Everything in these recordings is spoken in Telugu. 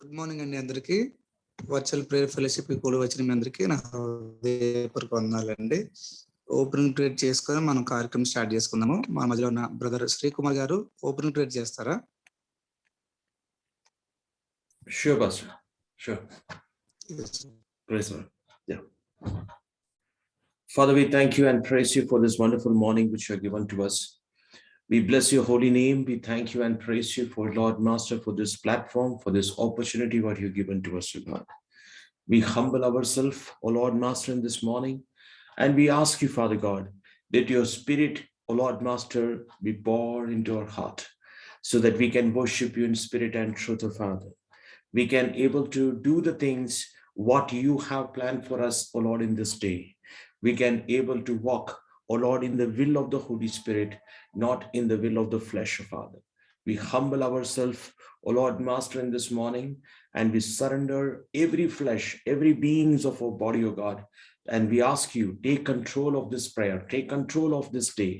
గుడ్ మార్నింగ్ అండి అందరికి. వర్చువల్ ప్రేయర్ ఫెలోషిప్ కూడి వచ్చిన మీ అందరికీ నా హృదయపూర్వక వందనాలండి. ఓపెనింగ్ ప్రేయర్ చేసుకొని మనం కార్యక్రమం స్టార్ట్ చేసుకుందాము. మా మధ్యలో ఉన్న బ్రదర్ శ్రీకుమార్ గారు ఓపెనింగ్ ప్రేయర్ చేస్తారా? Sure, Pastor. Sure. Yes. Praise God. Yeah. Father, we thank you and praise you for this wonderful morning which you have given to us. We bless your holy name. We thank you and praise you for Lord Master for this platform, for this opportunity what you've given to us, God. We humble ourselves, O Lord Master, in this morning, and we ask you, Father God, that your Spirit, O Lord Master, be poured into our heart, so that we can worship you in spirit and truth, O Father. We can able to do the things what you have planned for us, O Lord, in this day. We can able to walk, O Lord, in the will of the Holy Spirit, not in the will of the flesh, O Father. We humble ourselves, O Lord Master, in this morning, and we surrender every flesh, every beings of our body, O God. And we ask you, take control of this prayer, take control of this day,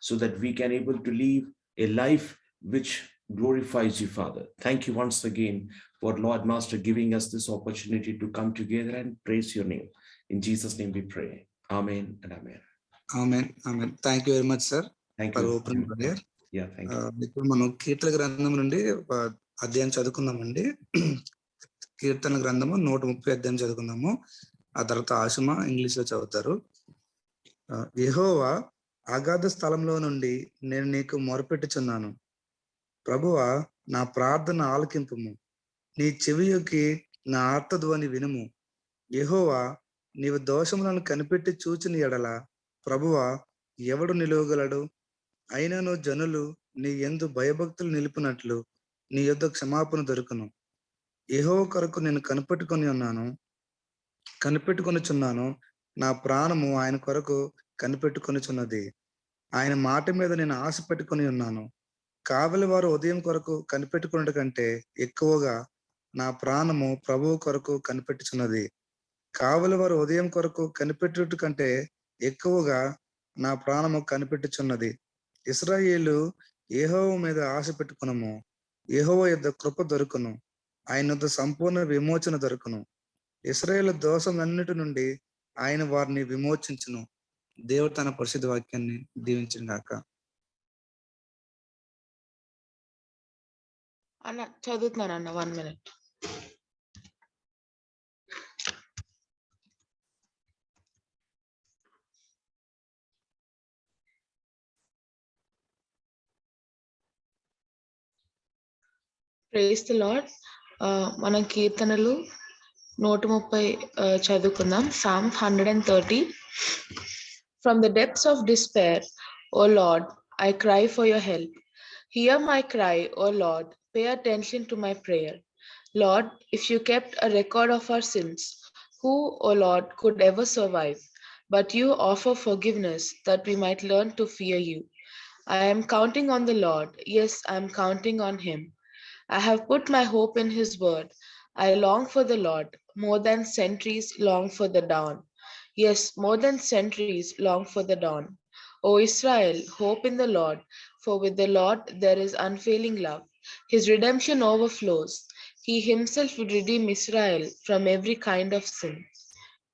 so that we can able to live a life which glorifies you, Father. Thank you once again for Lord Master giving us this opportunity to come together and praise your name. In Jesus' name we pray. Amen and amen. Amen. Amen. Thank you very much, sir. Thank For you. opening prayer. Yeah, thank you. ఇప్పుడు మనం కీర్తన గ్రంథం నుండి అధ్యాయం చదువుకుందామండి. కీర్తన గ్రంథము 130 అధ్యాయం చదువుకుందాము. ఆ తర్వాత ఆశమ ఇంగ్లీష్ లో చదువుతారు. యెహోవా అగాధ స్థలంలో నుండి నేను నీకు మొరపెట్టుచున్నాను. ప్రభువా, నా ప్రార్థన ఆలకింపుము. నీ చెవియొకి నా ఆర్తధ్వని వినుము. యెహోవా, నీవు దోషములను కనిపెట్టి చూచిన ఎడల ప్రభువా ఎవడు నిలువగలడు? అయినను జనులు నీ యందు భయభక్తులు నిలుపునట్లు నీ యొద్ద క్షమాపణ దొరుకును. యెహోవా కొరకు నేను కనిపెట్టుకొనుచున్నాను. నా ప్రాణము ఆయన కొరకు కనిపెట్టుకొనుచున్నది. ఆయన మాట మీద నేను ఆశ పెట్టుకొని ఉన్నాను. కావలి వారు ఉదయం కొరకు కనిపెట్టుకున్నట కంటే ఎక్కువగా నా ప్రాణము ప్రభువు కొరకు కనిపెట్టుచున్నది. కావలి వారు ఉదయం కొరకు కనిపెట్టుట కంటే ఎక్కువగా నా ప్రాణము కనిపెట్టుచున్నది. ఇశ్రాయేలు, యెహోవా మీద ఆశ పెట్టుకునము. యెహోవా యొద్ద కృప దొరుకును. ఆయన యొద్ద సంపూర్ణ విమోచన దొరుకును. ఇశ్రాయేలు దోషములన్నిటి నుండి ఆయన వారిని విమోచించును. దేవుడు తన పరిశుద్ధ వాక్యాన్ని దీవించును గాక. అన్న చదువుతున్నాను అన్న 1 minute. Praise the lord. మనం కీర్తనలు 130 చదువుకుందాం. Psalm 130. From the depths of despair, O Lord, I cry for your help. Hear my cry, O Lord, pay attention to my prayer. Lord, if you kept a record of our sins, who, O Lord, could ever survive? But you offer forgiveness that we might learn to fear you. I am counting on the Lord. Yes, I am counting on him. I have put my hope in his word. I long for the Lord, more than centuries long for the dawn. Yes, more than centuries long for the dawn. O Israel, hope in the Lord, for with the Lord there is unfailing love. His redemption overflows. He himself will redeem Israel from every kind of sin.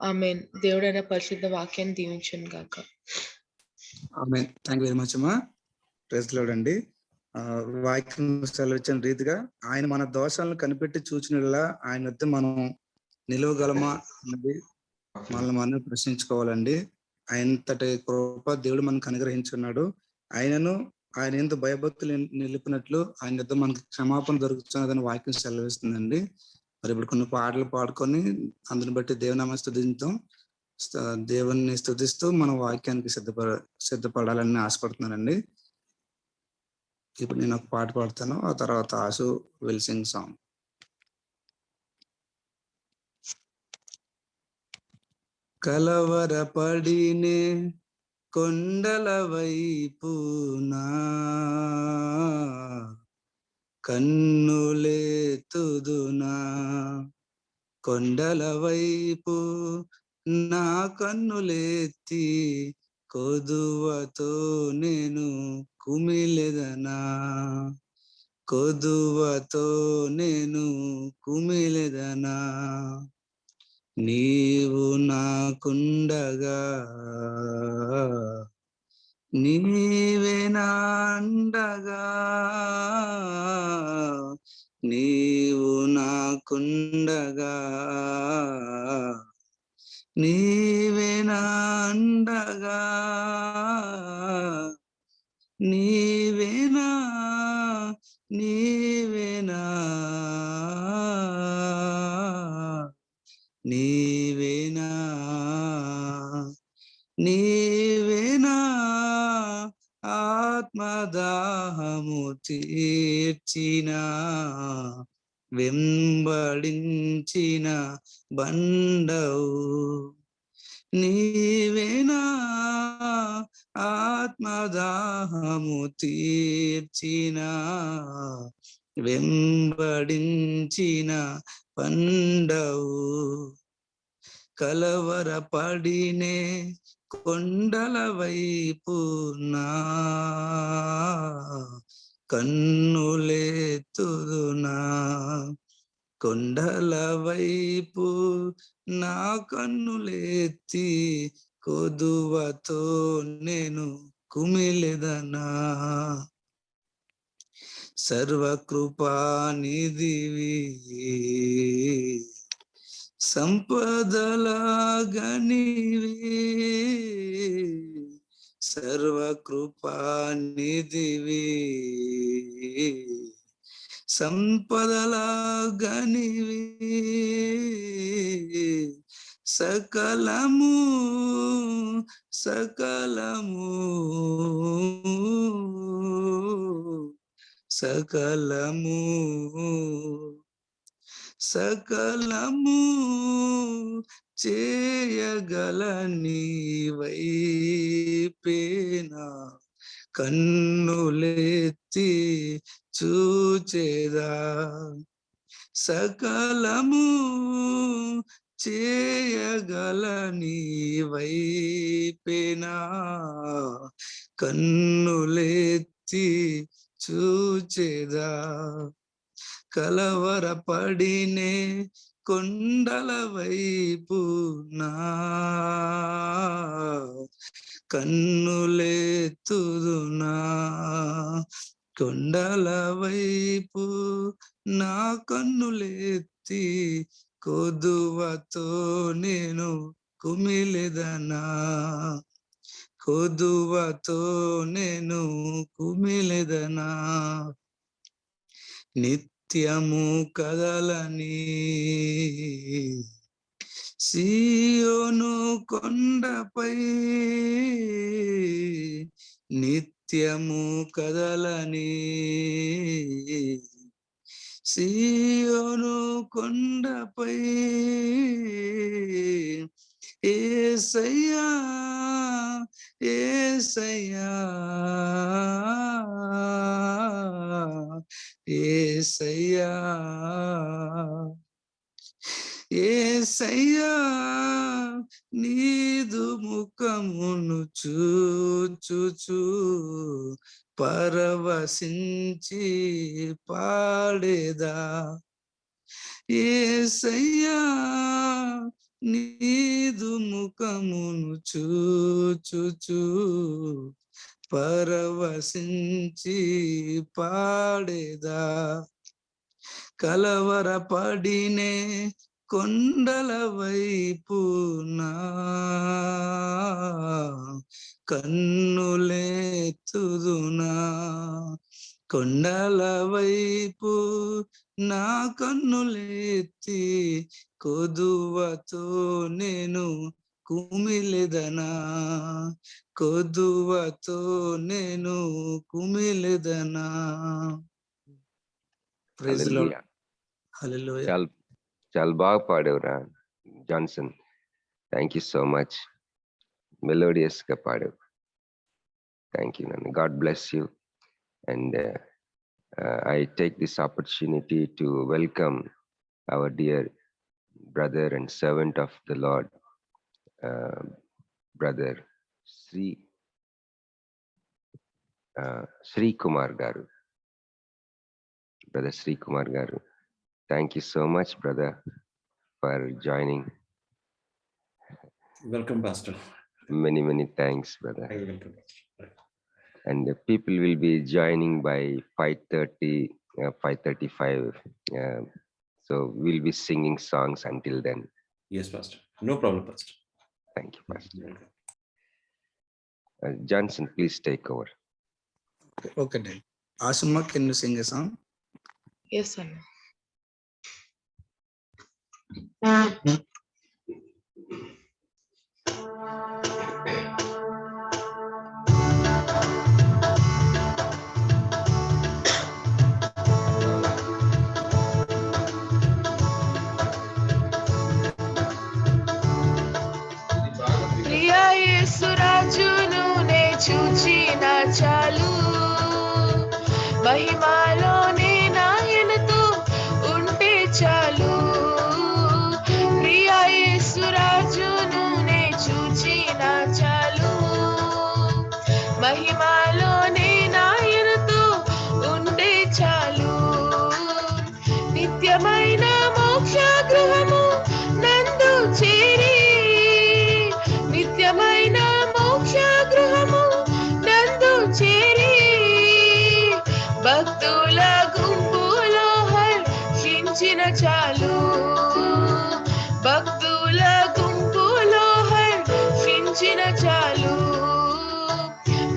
Amen. దేవుడైన పరిశుద్ధ వాక్యాన్ని దీవించును గాక. ఆమేన్. థాంక్యూ వెరీ మచ్ అమ్మా. ప్రైజ్ లార్డ్ అండి. వాక్యం సెలవిచ్చిన రీతిగా ఆయన మన దోషాలను కనిపెట్టి చూచినలా ఆయన వద్ద మనం నిలవగలమా అన్నది మనల్ని మనం ప్రశ్నించుకోవాలండి. ఆయనంతటి కృప దేవుడు మనకు అనుగ్రహించున్నాడు. ఆయన ఎందు భయభక్తులు నిలిపినట్లు ఆయన వద్ద మనకు క్షమాపణ దొరుకుతున్నదని వాక్యం సెలవిస్తుందండి. మరి ఇప్పుడు కొన్ని పాటలు పాడుకొని అందుని బట్టి దేవునామ స్తుతిద్దాం. దేవుని స్తుతిస్తూ మన వాక్యానికి సిద్ధపడాలని ఆశపడుతున్నానండి. ఇప్పుడు నేను ఒక పాట పాడతాను, ఆ తర్వాత ఆశు విల్ సింగ్ సాంగ్. కలవరపడినే కొండల వైపునా కన్నులేతుదునా, కొండల వైపు నా కన్నులెత్తి కొదువతో నేను కుమిలెదనా, కొదువతో నేను కుమిలెదనా. నీవు నాకుండగా నీవే నాండగా, నీవు నాకుండగా నీవే నాండగా, నీవేనా నీవేనా నీవేనా నీవేనా ఆత్మదాహము తీర్చిన వెంబడించిన బండవు. నీవేనా ఆత్మదాహము తీర్చిన వెంబడించిన పండవు. కలవరపడినే కొండల వైపు నా కన్నులెత్తుదునా. కొండల వైపు నా కన్నులెత్తి కొదువతో నేను కుమిలెదనా. సర్వకృపానిధివి సంపదలాగనివి, సర్వకృపానిధివి సంపదలాగనివి, సకలము సకలము సకలము సకలము చేయగల నీవైపేనా కన్నులెత్తి చూచేదా. సకలము చేయగల నీవైపేనా కన్నులెత్తి చూచేదా. కలవరపడినే కొండల వైపు నా కన్నులెత్తుదునా. కొండల వైపు నా కన్నులెత్తి కొదువతో నేను కుమిలెదనా. కొదువతో నేను కుమిలెదనా. నిత్యము కదలని సీయోను కొండపై, నిత్యము కదలని సీయోను కొండపై, యేసయ్యా యేసయ్యా యేసయ్యా యేసయ్యా నీదు ముఖమును చూచుచు పరవశించి పాడేదా. యేసయ్యా నీదు ముఖమును చూచుచు పరవశించి పాడేదా. కలవరపడినే కొండల వైపు నా కన్నులెత్తుదునా. కొండల వైపు నా కన్నులెత్తి కొదువతో నేను కుమిలెదనా. కొదువతో నేను కుమిలెదనా. Praise the Lord. హల్లెలూయా. చాలా బాగా పాడేవరా Johnson. Thank you so much. Melodious గా పాడావు. థ్యాంక్ యూ నాన్న. God bless you. And I take this opportunity to welcome our dear brother and servant of the Lord, brother Sri Kumar Garu. Brother Sri Kumar Garu. Thank you so much, brother, for joining. Welcome, Pastor. Many thanks, brother. Welcome, Pastor. And the people will be joining by 5:30, 5:35. So we'll be singing songs until then. Yes, Pastor. No problem, Pastor. Thank you, Pastor. Johnson, please take over. Okay, Dad. Asuma, can you sing a song? Yes, Anna. ప్రియా యేసురాజును నే చూచిన చాలు, మహిమలోనే నాయనతో ఉంటే చాలు. ప్రియా యేసురాజును నే చూచిన చాలు, మహిమలోనే నాయనతో ఉంటే చాలు. నిత్యమైన మోక్ష గృహము నందు చేరి, నిత్యమైన మోక్ష గృహము నందు చేరి, భక్తుల గుంపులో హర్షించిన చాలు, భక్తుల గుంపులో హర్షించిన చాలు.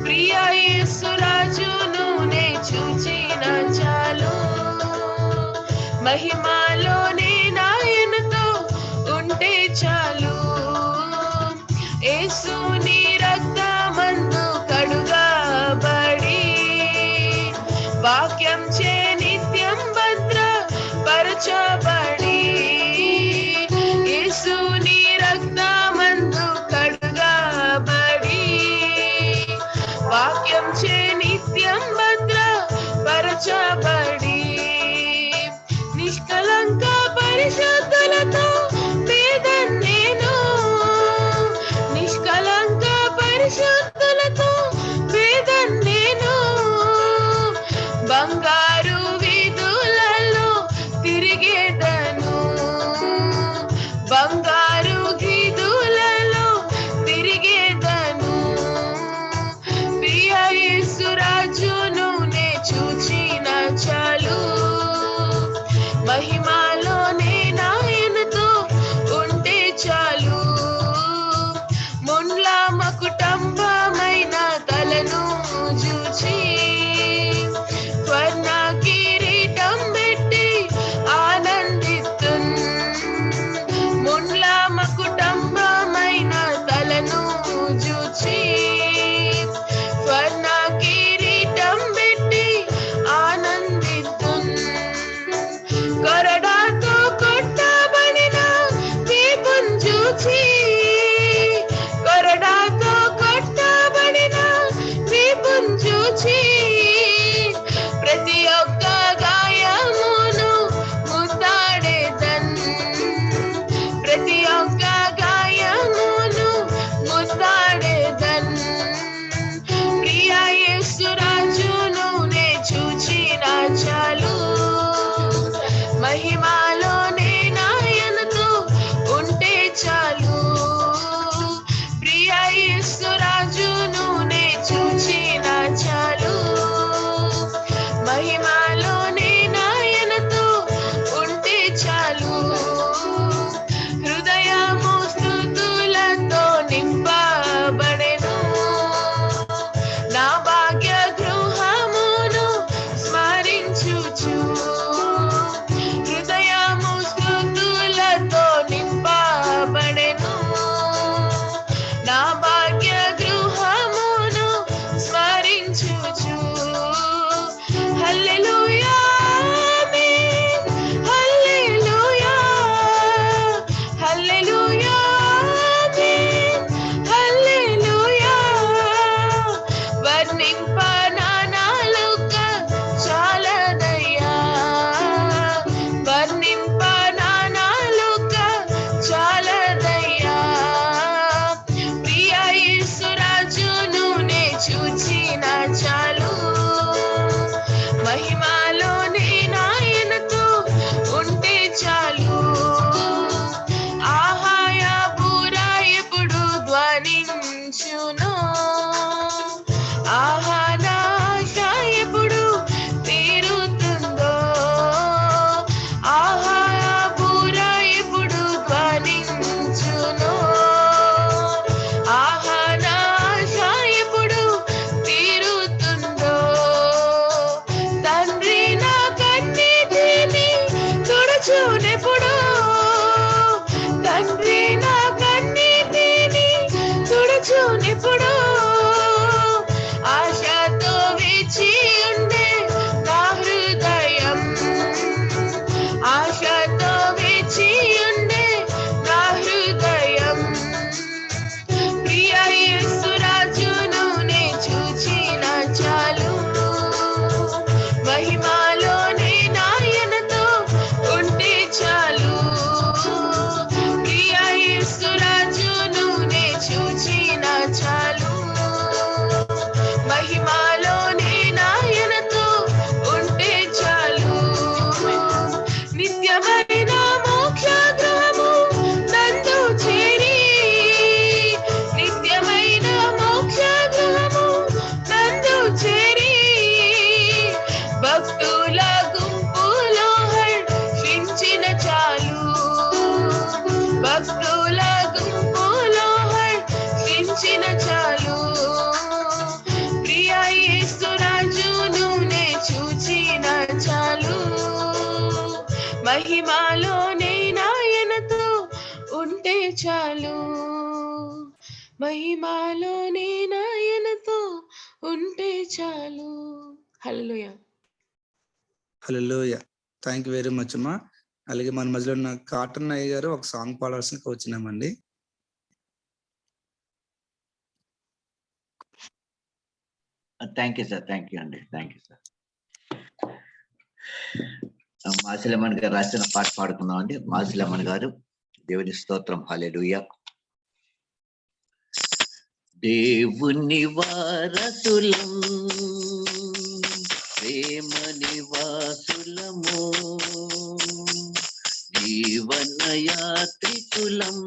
ప్రియా యేసురాజును నే చూచిన చాలు, మహిమలోనే నాయనతో ఉంటే చాలు. యేసుని రక్తమందు కడుగబడి, వాక్యం చే నిత్యం భద్రపరచబడి, యేసుని రక్తమందు కడుగబడి, వాక్యం చే నిత్యం భద్రపరచబడి, నిష్కలంక పరిశుద్ధులతో పేదన్ నేను, నిష్కలంక పరిశుద్ధులతో పేదన్ నేను, బంగారు వీధులలో తిరిగేదను, బంగారు వీధులలో తిరిగేదను. ప్రియా యేసురాజును నే చూచిన చాలు, మహిమలోనే నాయనతో ఉంటే చాలు. ముండ్ల మకుటంబమైన తలను చూచి, స్వర్ణ కిరీటం పెట్టి ఆనందిస్తున్, ముండ్ల మకుటంబమైన తలను చూచి, స్వర్ణ కిరీటం పెట్టి ఆనందిస్తున్. కొరడాతో కొట్టబడిన వీపున్ చూచి, కొరడాతో కొట్టబడిన వీపున్ చూచి, ప్రతి ఒక్క గాయమును ముద్దాడేదన్, ప్రతి ఒక్క గాయమును ముద్దాడేదన్. ప్రియా యేసురాజును నే చూచిన చాలు, మహిమలోనే నాయనతో ఉంటే చాలు. ప్రియా యేసురాజును నే చూచిన చాలు, మహిమలోనే నాయనతో ఉంటే చాలు. హృదయము స్తుతులతో నింపబడెను, నా భాగ్య గృహమును స్మరించుచు, హృదయము స్తుతులతో నింపబడెను, నా భాగ్య గృహమును స్మరించుచు. హల్లెలూయా, ఆమేన్, హల్లెలూయా, హల్లెలూయా, ఆమేన్, హల్లెలూయా. వర్ణింప నా నాలుక చాలదయ్యా, తుడుచునెప్పుడు తండ్రి నా కన్నీటిని తుడుచునెప్పుడు ఆశతో వేచి ఉండే నా హృదయం ఆశతో వేచి ఉండే నా హృదయం ప్రియ యేసు రాజును నే చూచిన చాలు మహిమలోనే నాయనతో ఉంటే చాలు ప్రియ యేసు రాజును నే చూచిన చాలు మహిమలోనే నాయనతో ఉంటే చాలు నిత్యమైన మోక్ష గృహము నందు చేరి నిత్యమైన మోక్ష గృహము నందు చేరి భక్తుల గుంపులో హర్షించిన చాలు భక్తుల గుంపులో హర్షించిన చాలు ప్రియ యేసు రాజును నే చూచిన చాలు మహిమలోనే నాయనతో ఉంటే చాలు మహిమలోనే నాయనతో ఉంటే చాలు hallelujah hallelujah. Thank you very much అమ్మా. అలాగే మన మధ్యలో ఉన్న కాటన్ అయ్య గారు ఒక సాంగ్ పాడాల్సిందిగా వచ్చినామండి. Thank you sir. Thank you అండి. Thank you sir. మాసిలమ్మన్ గారు రాసిన పాట పాడుకున్నాం అండి. మాసిలమ్మన్ గారు, దేవుని స్తోత్రం. హల్లెలూయా. దేవుని వారసులం ప్రేమ నివాసులము జీవన యాత్రికులం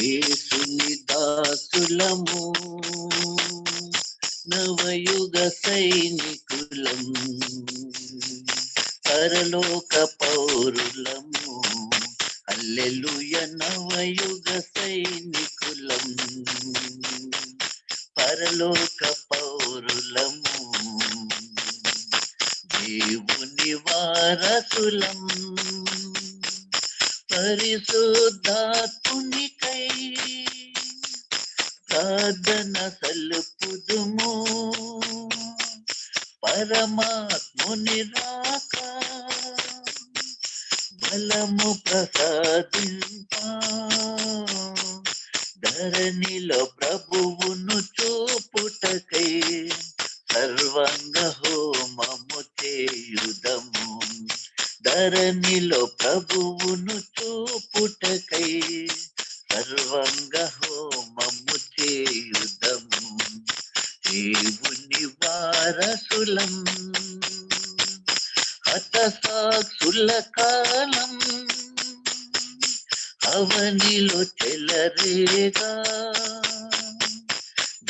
యేసుని దాసులము నవయుగ సైనికులం పరలోక పౌరులము హల్లెలూయా. నవయుగ సైనికులం పరలోక పౌరులము దేవుని వారసులం పరిశుద్ధాత్మునికై ప్రార్థన సల్పుదుము పరమాత్ముని రాక బలము ప్రసాదింప ధరణిలో ప్రభువును చూపుటకై సర్వంగ హోమము చేయుదము ధరణిలో ప్రభువును చూపుటకై సర్వంగ హోమము చేయుదము దేవుని వారసులం హతసాక్షుల కాలం అవనిలో చెలరేగా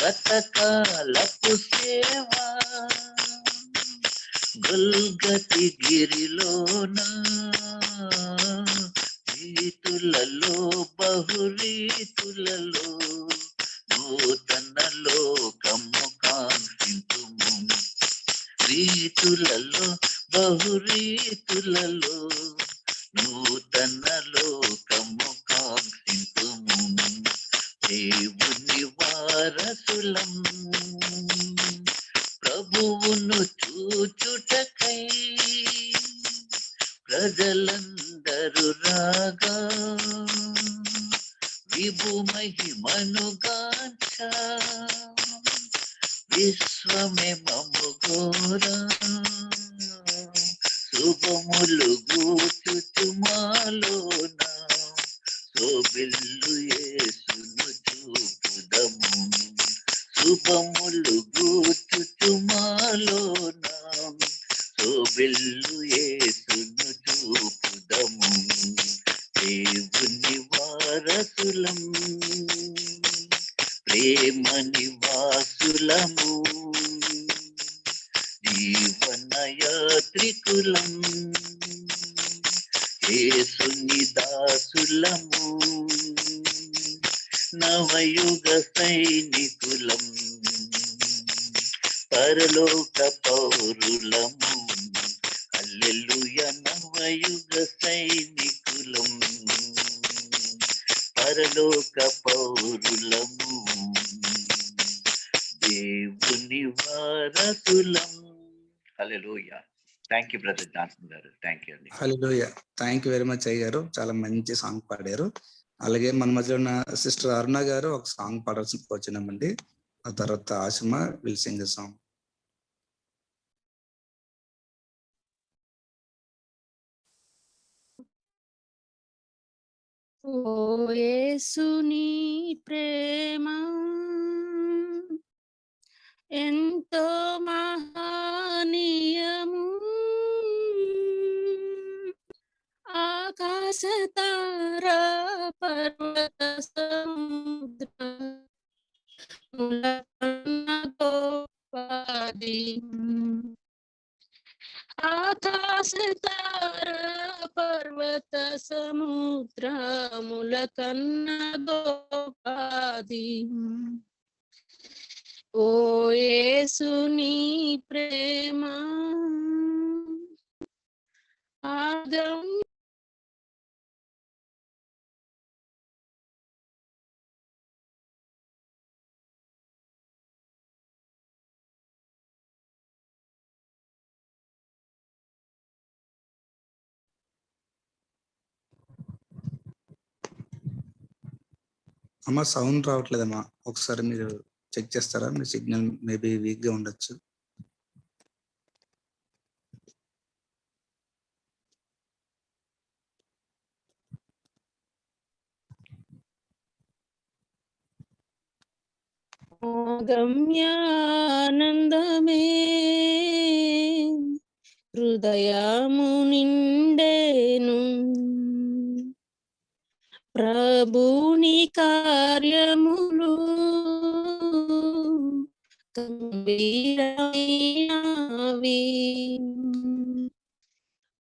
గతకాలపు సేవ గొల్గతి గిరిలోన రీతులలో బహురీతులలో నూతన లోకము కాంక్షింతుము రీతులలో బహురీతులలో నూతన లోకము కాంక్షింతుము దేవుని వారసులం ప్రభువును చూచుటకై ప్రజలందరూ రాగా విభు మహిమనుగాంచ విశ్వమే మముగోరా శుభములు గూచుచుమాలోన శోభిల్లు యేసును చూపుదము శుభములు గూచుచుమాలోన శోభిల్లు యేసును చూపుదము దేవుని వారసులం ప్రేమ నివాసులము జీవన యాత్రికులం యేసుని దాసులము నవయుగ సైనికులం పరలోక పౌరులము హల్లెలూయా. నవ యుగ సైనికులం పరలోక పౌరులము దేవుని వారసులం. హల్లెలూయా. థ్యాంక్ యూ బ్రదర్ జాన్సన్ గారు. థ్యాంక్ యూ అండి. హల్లెలూయా. థ్యాంక్ యూ వెరీ మచ్ అయ్య గారు, చాలా మంచి సాంగ్ పాడారు. అలాగే మన మధ్యలో ఉన్న సిస్టర్ అరుణ గారు ఒక సాంగ్ పాడాల్సిన వచ్చినామండి. ఆ తర్వాత ఆసిమా విల్ సింగ్ సాంగ్. ఓ యేసుని ప్రేమ ఎంతో మహనీయము, ఆకాశ తార పర్వత సముద్రముల కన్నా గొప్పది, ఆకాశ తార పర్వత సముద్రముల కన్నా గొప్పది, ఓ యేసుని ప్రేమ ఆగం అమ్మ సౌండ్ రావట్లేదమ్మా, ఒకసారి మీరు చెక్ చేస్తారా? మీ సిగ్నల్ మేబీ వీక్ గా ఉండొచ్చు. గమ్యానందమే హృదయము నిండేను, ప్రభుని కార్యములు గంభీరమైనవి,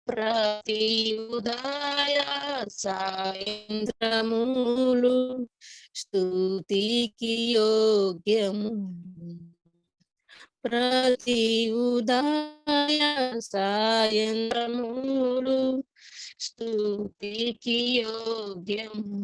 ప్రతి ఉదయ సాయంత్రములు స్తుతికి యోగ్యము, ప్రతి ఉదయ సాయంత్రములు స్తుతికి యోగ్యము.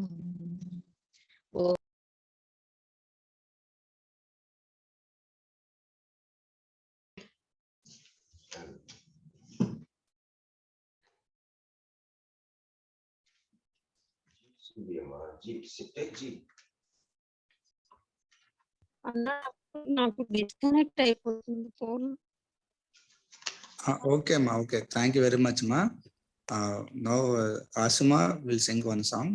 అన్నా నాకు డిస్కనెక్ట్ అయిపోతుంది ఫోన్. ఓకే అమ్మా, okay, thank you very much అమ్మా. Now Asima will sing one song.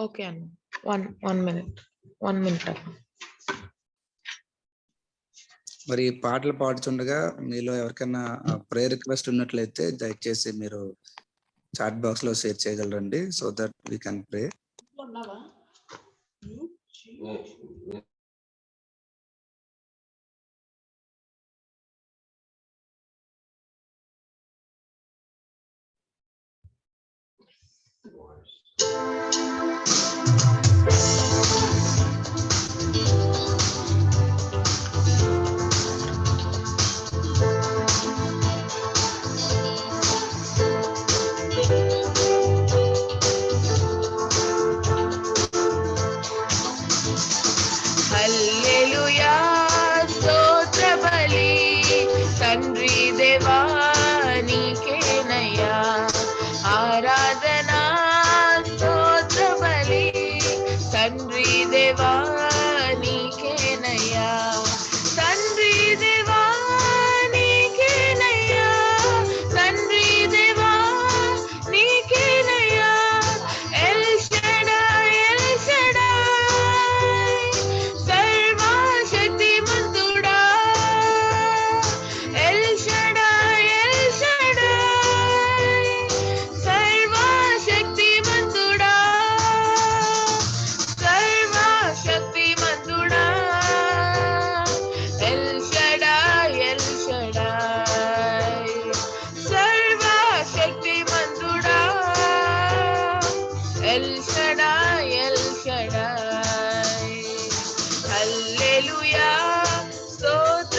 Okay అన్న, వన్ మినిట్. మరి పాటలు పాడుతుండగా మీలో ఎవరికైనా ప్రేయర్ రిక్వెస్ట్ ఉన్నట్లయితే దయచేసి మీరు చాట్ బాక్స్ లో షేర్ చేయగలరండి, so that we can pray. Hallelujah స్తోత్ర బలి తండ్రి దేవా నీకేనయ్యా, ఆరాధనా స్తోత్ర బలి తండ్రి దేవా నీకేనయ్యా, తండ్రి దేవా నీకేనయ్యా, తండ్రి దేవా నీకేనయ్యా, ఎల్ షడాయ్ ఎల్ షడాయ్ సర్వశక్తిమంతుడా, ఎల్ షడాయ్ ఎల్ షడాయ్ సర్వశక్తిమంతుడా, సర్వశక్తిమంతుడా, ఎల్ షడాయ్ ఎల్ షడాయ్ సర్వశక్తిమంతుడా, El Shaddai El Shaddai. Hallelujah స్తోత్ర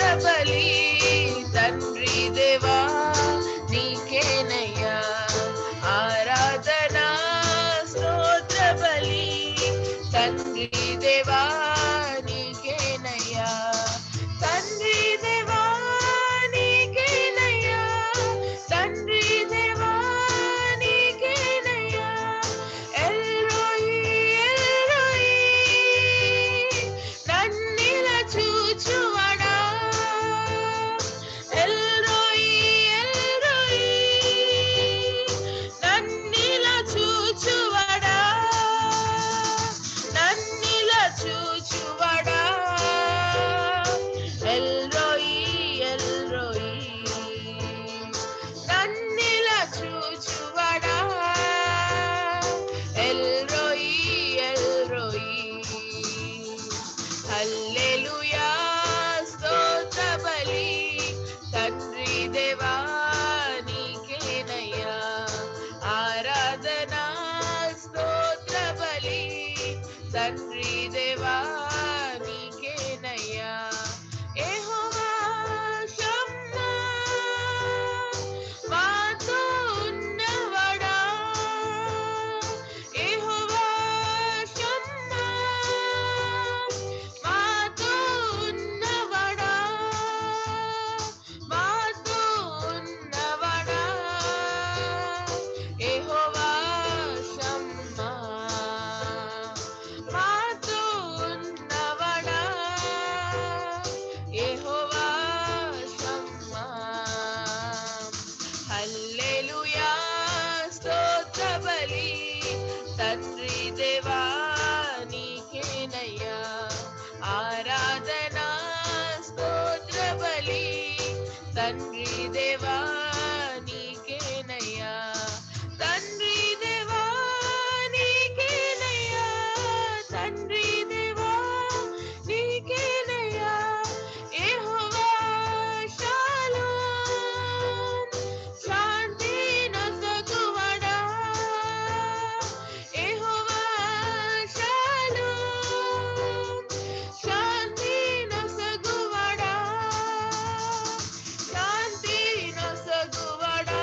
హల్లెలూయా స్తోత్ర బలి తండ్రి దేవా నీకేనయ్యా ఆరాధన స్తోత్ర బలి తండ్రి దేవా నీకేనయ్యా యెహోవా షమ్మా మాతో ఉన్నవాడా యెహోవా షమ్మా మాతో ఉన్నవాడా మాతో ఉన్నవాడా యెహోవా షమ్మా మాతో ఉన్నవాడా యెహోవా షమ్మా హల్లెలూయా స్తోత్ర బలి తండ్రి దేవా నీకేనయ్యా ఆరాధన స్తోత్ర బలి తండ్రి దేవా నీకేనయ్యా తండ్రి దేవా నీకేనయ్యా తండ్రి దేవా నీకేనయ్యా యెహోవా షాలోమ్ శాంతి నొసగువాడా యెహోవా షాలోమ్ శాంతి నొసగువాడా శాంతి నొసగువాడా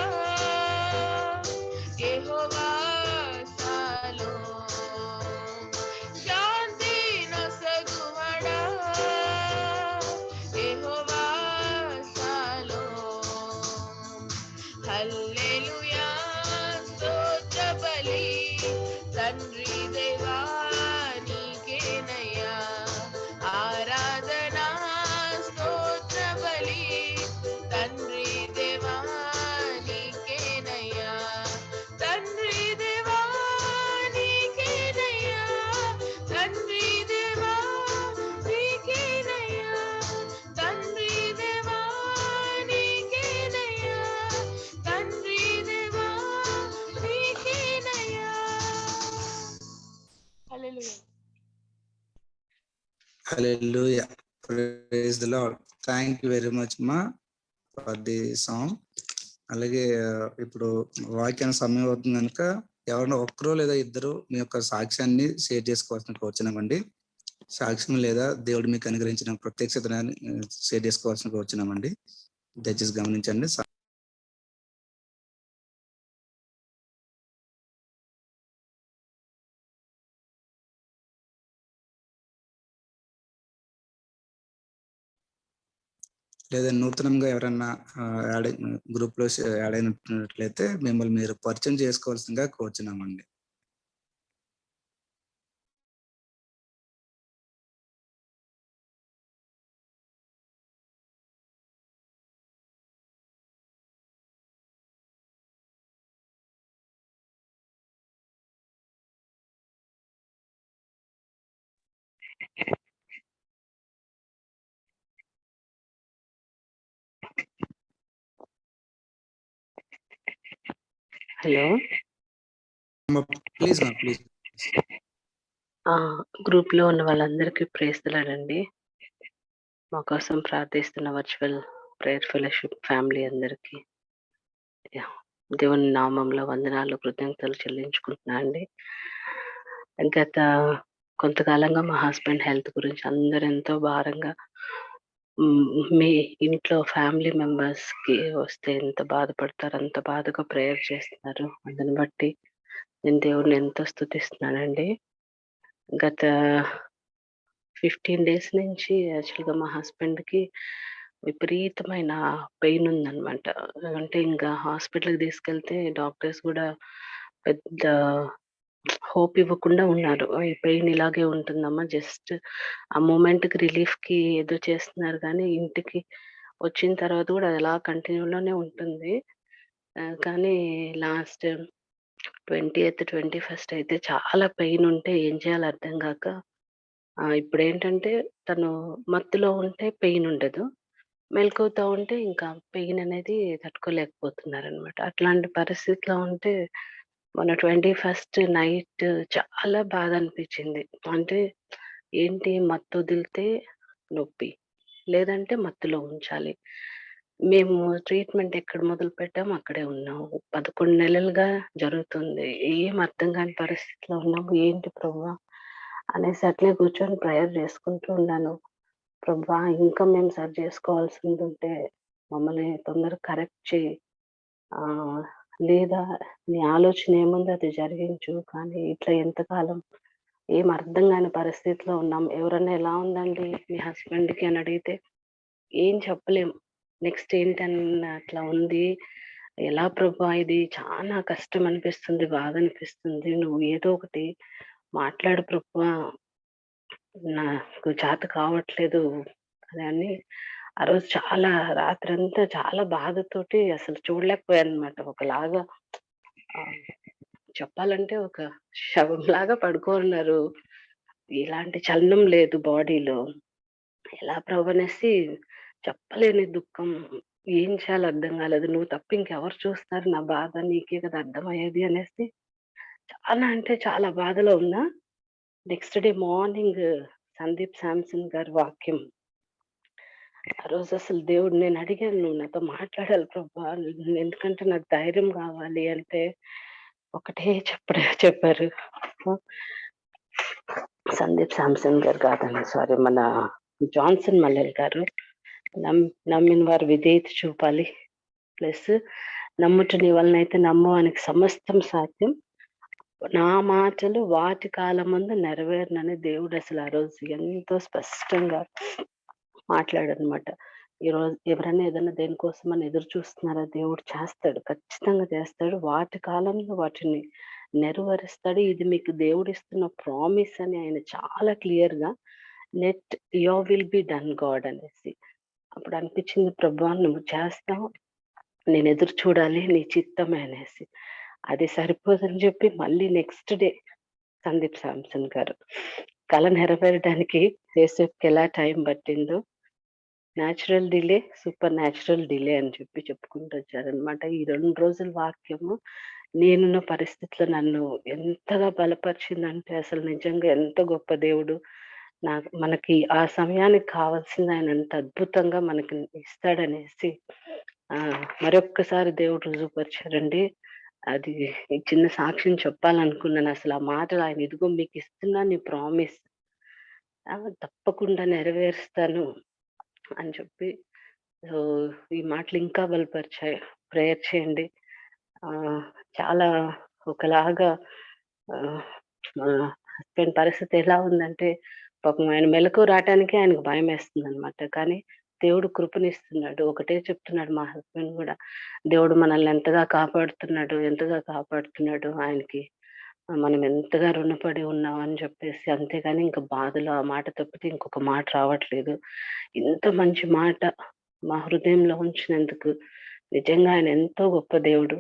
యెహోవా షాలోమ్ శాంతి నొసగువాడా యెహోవా షాలోమ్ హల్లెలూయా స్తోత్ర బలి తండ్రి దేవా నీకేనయ్యా ఆరాధన స్తోత్ర బలి తండ్రి దేవా నీకేనయ్యా తండ్రి దేవా నీకేనయ్యా తండ్రి దేవా నీకేనయ్యా తండ్రి దేవా నీకేనయ్యా తండ్రి దేవా నీకేనయ్యా hallelujah hallelujah praise the Lord. Thank you very much మా ఫర్ ది సాంగ్. అలాగే ఇప్పుడు వాక్యాన్ని సమయం అవుతుంది కనుక ఎవరైనా ఒక్కరో లేదా ఇద్దరు మీ యొక్క సాక్ష్యాన్ని షేర్ చేసుకోవాల్సిన వచ్చినామండి. సాక్ష్యం లేదా దేవుడు మీకు అనుగ్రహించిన ప్రత్యక్షతని షేర్ చేసుకోవాల్సిన వచ్చినామండి. దయచేసి గమనించండి. లేదా నూతనంగా ఎవరన్నా గ్రూప్ లో యాడ్ అయినట్లయితే మిమ్మల్ని మీరు పరిచయం చేసుకోవాల్సిందిగా కోరుచున్నామండి. Hello please ma'am please. Group లో ఉన్న వాళ్ళందరికీ ప్రేస్తలాడండి. మా కోసం ప్రార్థిస్తున్న వర్చువల్ ప్రేయర్ ఫెలోషిప్ ఫ్యామిలీ అందరికీ దేవుని నామంలో వందనాలు కృతజ్ఞతలు చెల్లించుకుంటున్నా అండి. గత కొంతకాలంగా మా హస్బెండ్ హెల్త్ గురించి అందరు ఎంతో భారంగా మీ ఇంట్లో ఫ్యామిలీ మెంబర్స్ కి వస్తే ఎంత బాధపడతారు, అంత బాధగా ప్రేయర్ చేస్తున్నారు. అందుని బట్టి నేను దేవుడిని ఎంతో స్తుతిస్తున్నానండి. గత 15 days నుంచి యాక్చువల్గా మా హస్బెండ్ కి విపరీతమైన పెయిన్ ఉందన్నమాట. అంటే ఇంకా హాస్పిటల్కి తీసుకెళ్తే డాక్టర్స్ కూడా పెద్ద హోప్ ఇవ్వకుండా ఉన్నారు. ఈ పెయిన్ ఇలాగే ఉంటుందమ్మా, జస్ట్ ఆ మూమెంట్ కి రిలీఫ్ కి ఏదో చేస్తున్నారు కానీ ఇంటికి వచ్చిన తర్వాత కూడా అది అలా కంటిన్యూలోనే ఉంటుంది. కానీ లాస్ట్ 20th 21st అయితే చాలా పెయిన్ ఉంటే ఏం చేయాలో అర్థం కాక ఇప్పుడు ఏంటంటే తను మత్తులో ఉంటే పెయిన్ ఉండదు, మెలకువతో ఉంటే ఇంకా పెయిన్ అనేది తట్టుకోలేకపోతున్నారనమాట. అట్లాంటి పరిస్థితిలో ఉంటే మన 21st నైట్ చాలా బాధ అనిపించింది. అంటే ఏంటి మత్తు వదిలితే నొప్పి, లేదంటే మత్తులో ఉంచాలి. మేము ట్రీట్మెంట్ ఎక్కడ మొదలు పెట్టాము అక్కడే ఉన్నాము. 11 నెలలుగా జరుగుతుంది. ఏం అర్థం కాని పరిస్థితిలో ఉన్నాము. ఏంటి ప్రభువా అనేసి అట్లే కూర్చొని ప్రేయర్ చేసుకుంటూ ఉన్నాను. ప్రభువా ఇంకా మేము సరి చేసుకోవాల్సింది ఉంటే మమ్మల్ని తొందరగా కరెక్ట్ చేయి, లేదా నీ ఆలోచన ఏముంది అది జరిగించు. కానీ ఇట్లా ఎంతకాలం ఏం అర్థం కాని పరిస్థితిలో ఉన్నాం. ఎవరన్నా ఎలా ఉందండి మీ హస్బెండ్కి అని అడిగితే ఏం చెప్పలేం. నెక్స్ట్ ఏంటన్న అట్లా ఉంది. ఎలా ప్రభా ఇది చాలా కష్టం అనిపిస్తుంది, బాధ అనిపిస్తుంది. నువ్వు ఏదో ఒకటి మాట్లాడు ప్రభా, నాకు చేత కావట్లేదు అని ఆ రోజు చాలా రాత్రంతా చాలా బాధతోటి అసలు చూడలేకపోయాను అనమాట. ఒకలాగా చెప్పాలంటే ఒక శవంలాగా పడుకోన్నారు. ఇలాంటి చలనం లేదు బాడీలో. ఎలా ప్రభు అనేసి చెప్పలేని దుఃఖం. ఏం చేయాలో అర్థం కాలేదు. నువ్వు తప్ప ఇంకెవరు చూస్తారు నా బాధ, నీకే కదా అర్థమయ్యేది అనేసి చాలా అంటే చాలా బాధలో ఉన్నా. Next day morning Sandeep Samson గారి వాక్యం, ఆ రోజు అసలు దేవుడు నేను అడిగాను, నువ్వు నాతో మాట్లాడాలి ప్రభా, ఎందుకంటే నాకు ధైర్యం కావాలి అంటే ఒకటే చెప్పారు. సందీప్ శాంసన్ గారు కాదండి, సారీ, మన జాన్సన్ మల్లెల్ గారు. నమ్మిన వారు విధేయత చూపాలి, ప్లస్ నమ్ముట నీ వలనైతే నమ్మవానికి సమస్తం సాధ్యం, నా మాటలు వాటి కాలం ముందు నెరవేరునని దేవుడు అసలు ఆ రోజు ఎంతో స్పష్టంగా మాట్లాడనమాట. ఈరోజు ఎవరైనా ఏదైనా దేనికోసం అని ఎదురు చూస్తున్నారా, దేవుడు చేస్తాడు, ఖచ్చితంగా చేస్తాడు. వాటి కాలంలో వాటిని నెరవేరుస్తాడు. ఇది మీకు దేవుడు ఇస్తున్న ప్రామిస్ అని ఆయన చాలా క్లియర్ గా let your will be done God అనేసి. అప్పుడు అనిపించింది, ప్రభా నువ్వు చేస్తావు, నేను ఎదురు చూడాలి, నీ చిత్తమే అనేసి. అది సరిపోదని చెప్పి మళ్ళీ నెక్స్ట్ డే సందీప్ శాంసన్ గారు కళ నెరవేరడానికి యేసేపుకి ఎలా టైం పట్టిందో, natural delay, super natural delay అని చెప్పుకుంటూ వచ్చారనమాట. ఈ 2 రోజుల వాక్యము నేనున్న పరిస్థితిలో నన్ను ఎంతగా బలపరిచిందంటే అసలు నిజంగా ఎంత గొప్ప దేవుడు. మనకి ఆ సమయానికి కావాల్సింది ఆయన ఎంత అద్భుతంగా మనకి ఇస్తాడనేసి మరొక్కసారి దేవుడు రుజువుపరిచారండి. అది చిన్న సాక్ష్యం చెప్పాలనుకున్నాను. అసలు ఆ మాటలు ఆయన, ఇదిగో మీకు ఇస్తున్నా నీ ప్రామిస్, తప్పకుండా నెరవేరుస్తాను అని చెప్పి ఈ మాటలు ఇంకా బలపరిచాయి. ప్రేయర్ చేయండి. చాలా ఒకలాగా హస్బెండ్ పరిస్థితి ఎలా ఉందంటే పాపం ఆయన మెలకు రావటానికి ఆయనకు భయం వేస్తుంది అనమాట. కానీ దేవుడు కృపనిస్తున్నాడు. ఒకటే చెప్తున్నాడు మా హస్బెండ్ కూడా, దేవుడు మనల్ని ఎంతగా కాపాడుతున్నాడు, ఆయనకి మనం ఎంతగా రుణపడి ఉన్నాం అని చెప్పేసి. అంతేగాని ఇంకా బాధలో ఆ మాట తప్పితే ఇంకొక మాట రావట్లేదు. ఇంత మంచి మాట మా హృదయంలో ఉంచినందుకు నిజంగా ఆయన ఎంతో గొప్ప దేవుడు.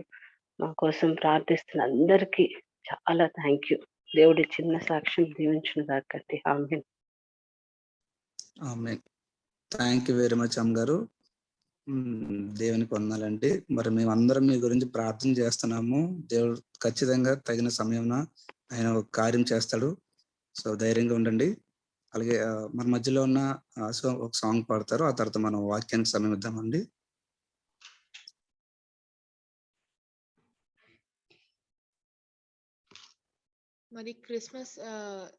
మా కోసం ప్రార్థిస్తున్న అందరికీ చాలా థ్యాంక్ యూ. దేవుడి చిన్న సాక్ష్యం దీవించిన దాకండి. ఆమేన్. Amen. Thank you very much అమ్మగారు. దేవునికి వందనాలండి. మరి మేమందరం మీ గురించి ప్రార్థన చేస్తున్నాము. దేవుడు ఖచ్చితంగా తగిన సమయంలో ఆయన ఒక కార్యం చేస్తాడు. సో ధైర్యంగా ఉండండి. అలాగే మన మధ్యలో ఉన్న ఒక సాంగ్ పాడతారు, ఆ తర్వాత మనం వాక్యానికి సమయం ఇద్దామండి. మరి క్రిస్మస్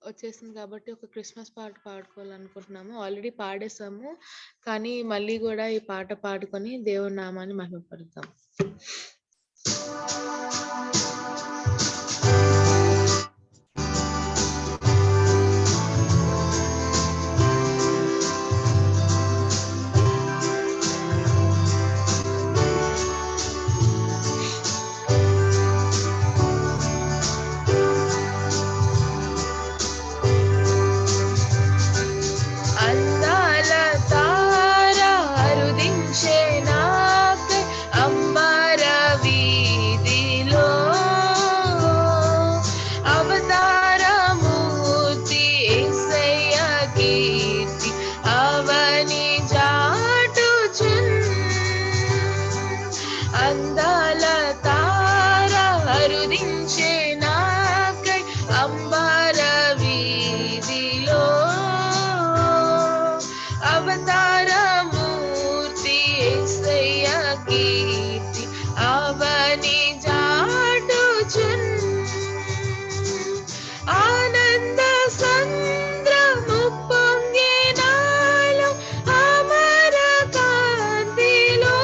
వచ్చేసింది కాబట్టి ఒక క్రిస్మస్ పాట పాడుకోవాలనుకుంటున్నాము. ఆల్రెడీ పాడేసాము, కానీ మళ్ళీ కూడా ఈ పాట పాడుకొని దేవుని నామాన్ని మహిమపడతాం. అందాల తార అరుదించే నాకై అంబర వీధిలో అవతారమూర్తి యేసయ్య కీర్తి అవని జాటుచున్ ఆనంద సంద్రము పొంగే నాలో అమర కాంతిలో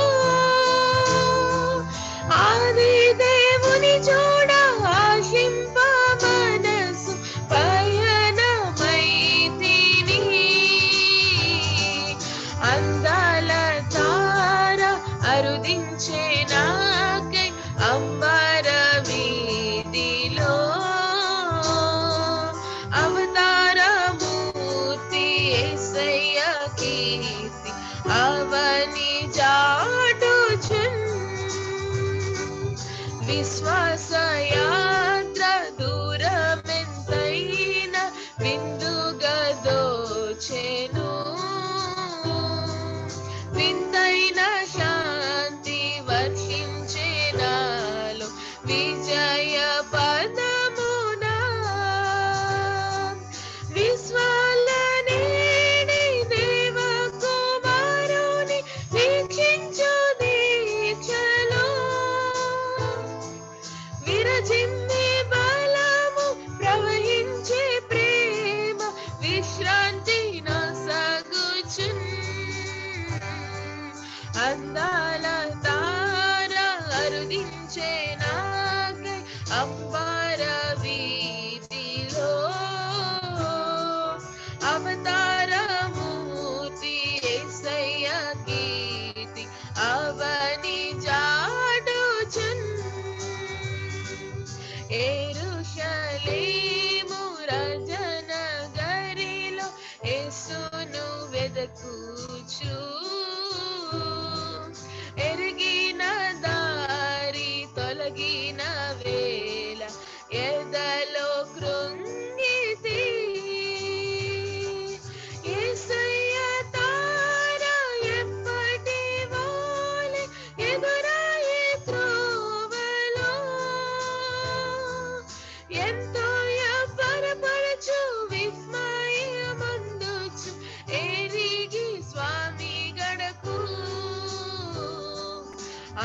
ఆది దేవుని చూడ ఆశింప మనసు పయనమైతిని అందాల తార అరుదించే నాకై అంబర వీధిలో అవతారమూర్తి యేసయ్య కీర్తి అవని జాటుచున్ విశ్వాస యాత్ర దూరమెంతైన విందుగా దోచెను వింతైన శాంతి వర్షించే నాలో విజయ పదమున విశ్వాలనేని దేవ కుమారుని వీక్షించు దీక్షలో విరజిమ్మే బలము ప్రవహించే ప్రేమ విశ్రాంతి నొసగుచున్ అందాల తార అరుదించే నాకై అంబర వీధిలో అవతారమూర్తి యేసయ్య కీర్తి అవని జాటుచున్ యెరూషలేము రాజనగరిలో యేసును వెదకుచు ఎరిగిన దారి తొలగిన వేళ ఎదలో కృంగితి యేసయ్య తార ఎప్పటి వలె ఎదురాయే త్రోవలో ఎంతో ఎవ్వరపరచు విస్మయమందుచు ఎరిగి స్వామి గడకు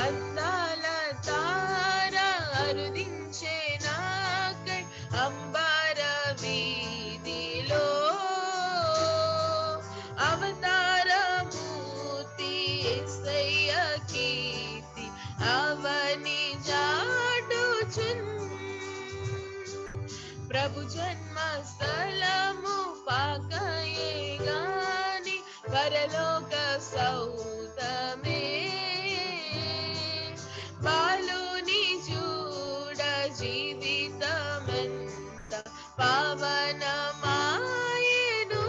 అందాల తార అరుదించే నాకై అంబర వీధిలో అవతారమూర్తి యేసయ్య కీర్తి అవని జాటుచున్ ప్రభు జన్మ స్థలము పాకయే గాని పరలోక సౌతమే బాలుని చూడ జీవితమెంత పావనమాయెను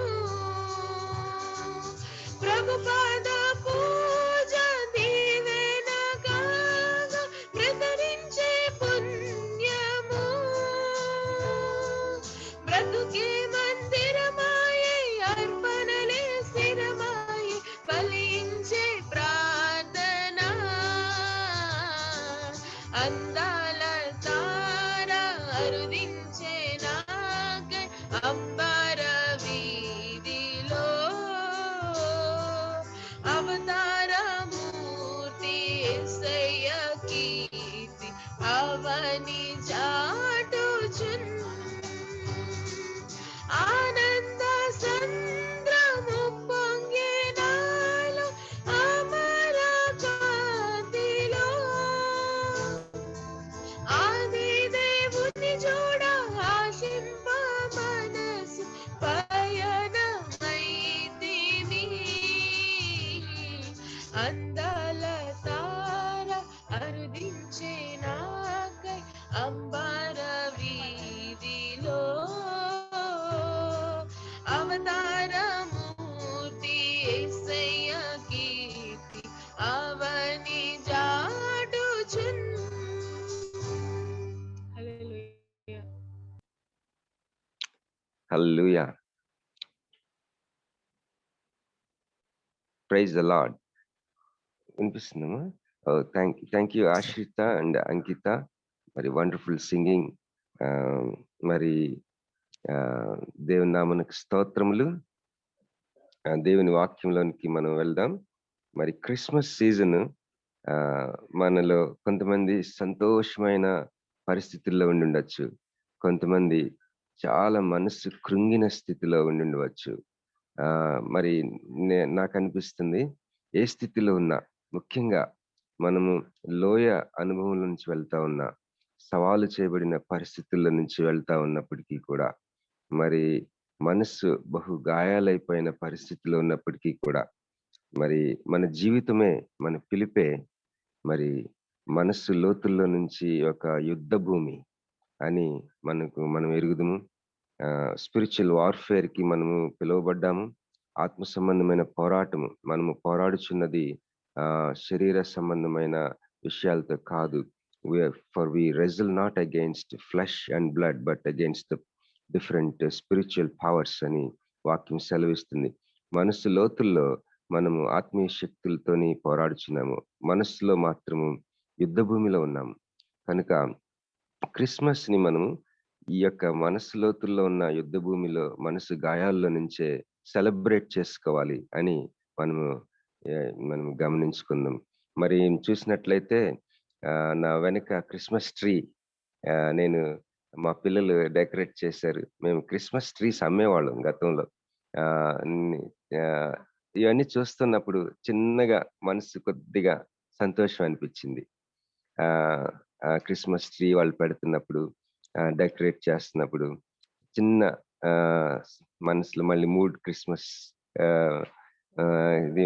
ప్రభు పాద పూజ దీవెనగా ప్రతరించే పుణ్యము బ్రతుకే మందిరమాయే అర్పణలే స్థిరమాయే ఫలించే ప్రార్థన అందాల తార అరుదించే నాకై అంబర వీధిలో అవతారమూర్తి యేసయ్య కీర్తి అవని జాటుచున్ ఆనంద సంద్రము పొంగే నాలో అమర కాంతిలో ఆది దేవుని చూడ ఆశింప మనసు పయనమైతిని అందాల తార అరుదించే నాకై అంబర వీధిలో అవతారమూర్తి యేసయ్య కీర్తి అవని జాటుచున్ హల్లెలూయా Hallelujah. Praise the Lord. వినిపిస్తుందమ్మా? Thank you ఆశ్రిత అండ్ అంకిత, మరి వండర్ఫుల్ సింగింగ్. మరి దేవుని నామమునకు స్తోత్రములు. దేవుని వాక్యంలోనికి మనం వెళ్దాం. మరి క్రిస్మస్ సీజన్ మనలో కొంతమంది సంతోషమైన పరిస్థితుల్లో ఉండుండొచ్చు. కొంతమంది చాలా మనసు కృంగిన స్థితిలో ఉండుండవచ్చు. మరి నాకనిపిస్తుంది ఏ స్థితిలో ఉన్నా, ముఖ్యంగా మనము లోయ అనుభవం నుంచి వెళ్తా ఉన్నా, సవాలు చేయబడిన పరిస్థితుల్లో నుంచి వెళ్తా ఉన్నప్పటికీ కూడా, మరి మనస్సు బహు గాయాలైపోయిన పరిస్థితిలో ఉన్నప్పటికీ కూడా, మరి మన జీవితమే, మన పిలిపే మరి మనస్సు లోతుల్లో నుంచి ఒక యుద్ధ భూమి అని మనం ఎరుగుదుము. స్పిరిచువల్ వార్ఫేర్ కి మనము పిలువబడ్డాము. ఆత్మ సంబంధమైన పోరాటము మనము పోరాడుచున్నది శరీర సంబంధమైన విషయాలతో కాదు. For we wrestle not against flesh and blood but against the different spiritual powers అని వాక్యం సెలవిస్తుంది. మనస్సు లోతుల్లో మనము ఆత్మీయ శక్తులతోని పోరాడుచున్నాము. మనస్సులో మాత్రము యుద్ధ భూమిలో ఉన్నాము. కనుక క్రిస్మస్ ని మనము ఈ యొక్క మనస్సు లోతుల్లో ఉన్న యుద్ధ భూమిలో, మనసు గాయాల్లో నుంచే సెలబ్రేట్ చేసుకోవాలి అని మనం గమనించుకుందాం. మరి చూసినట్లయితే నా వెనక క్రిస్మస్ ట్రీ నేను మా పిల్లలు డెకరేట్ చేశారు. మేము క్రిస్మస్ ట్రీస్ అమ్మేవాళ్ళం గతంలో. ఇవన్నీ చూస్తున్నప్పుడు చిన్నగా మనసు కొద్దిగా సంతోషం అనిపించింది. క్రిస్మస్ ట్రీ వాళ్ళు పెడుతున్నప్పుడు, డెకరేట్ చేస్తున్నప్పుడు చిన్న మనసులో మళ్ళీ క్రిస్మస్ ఇది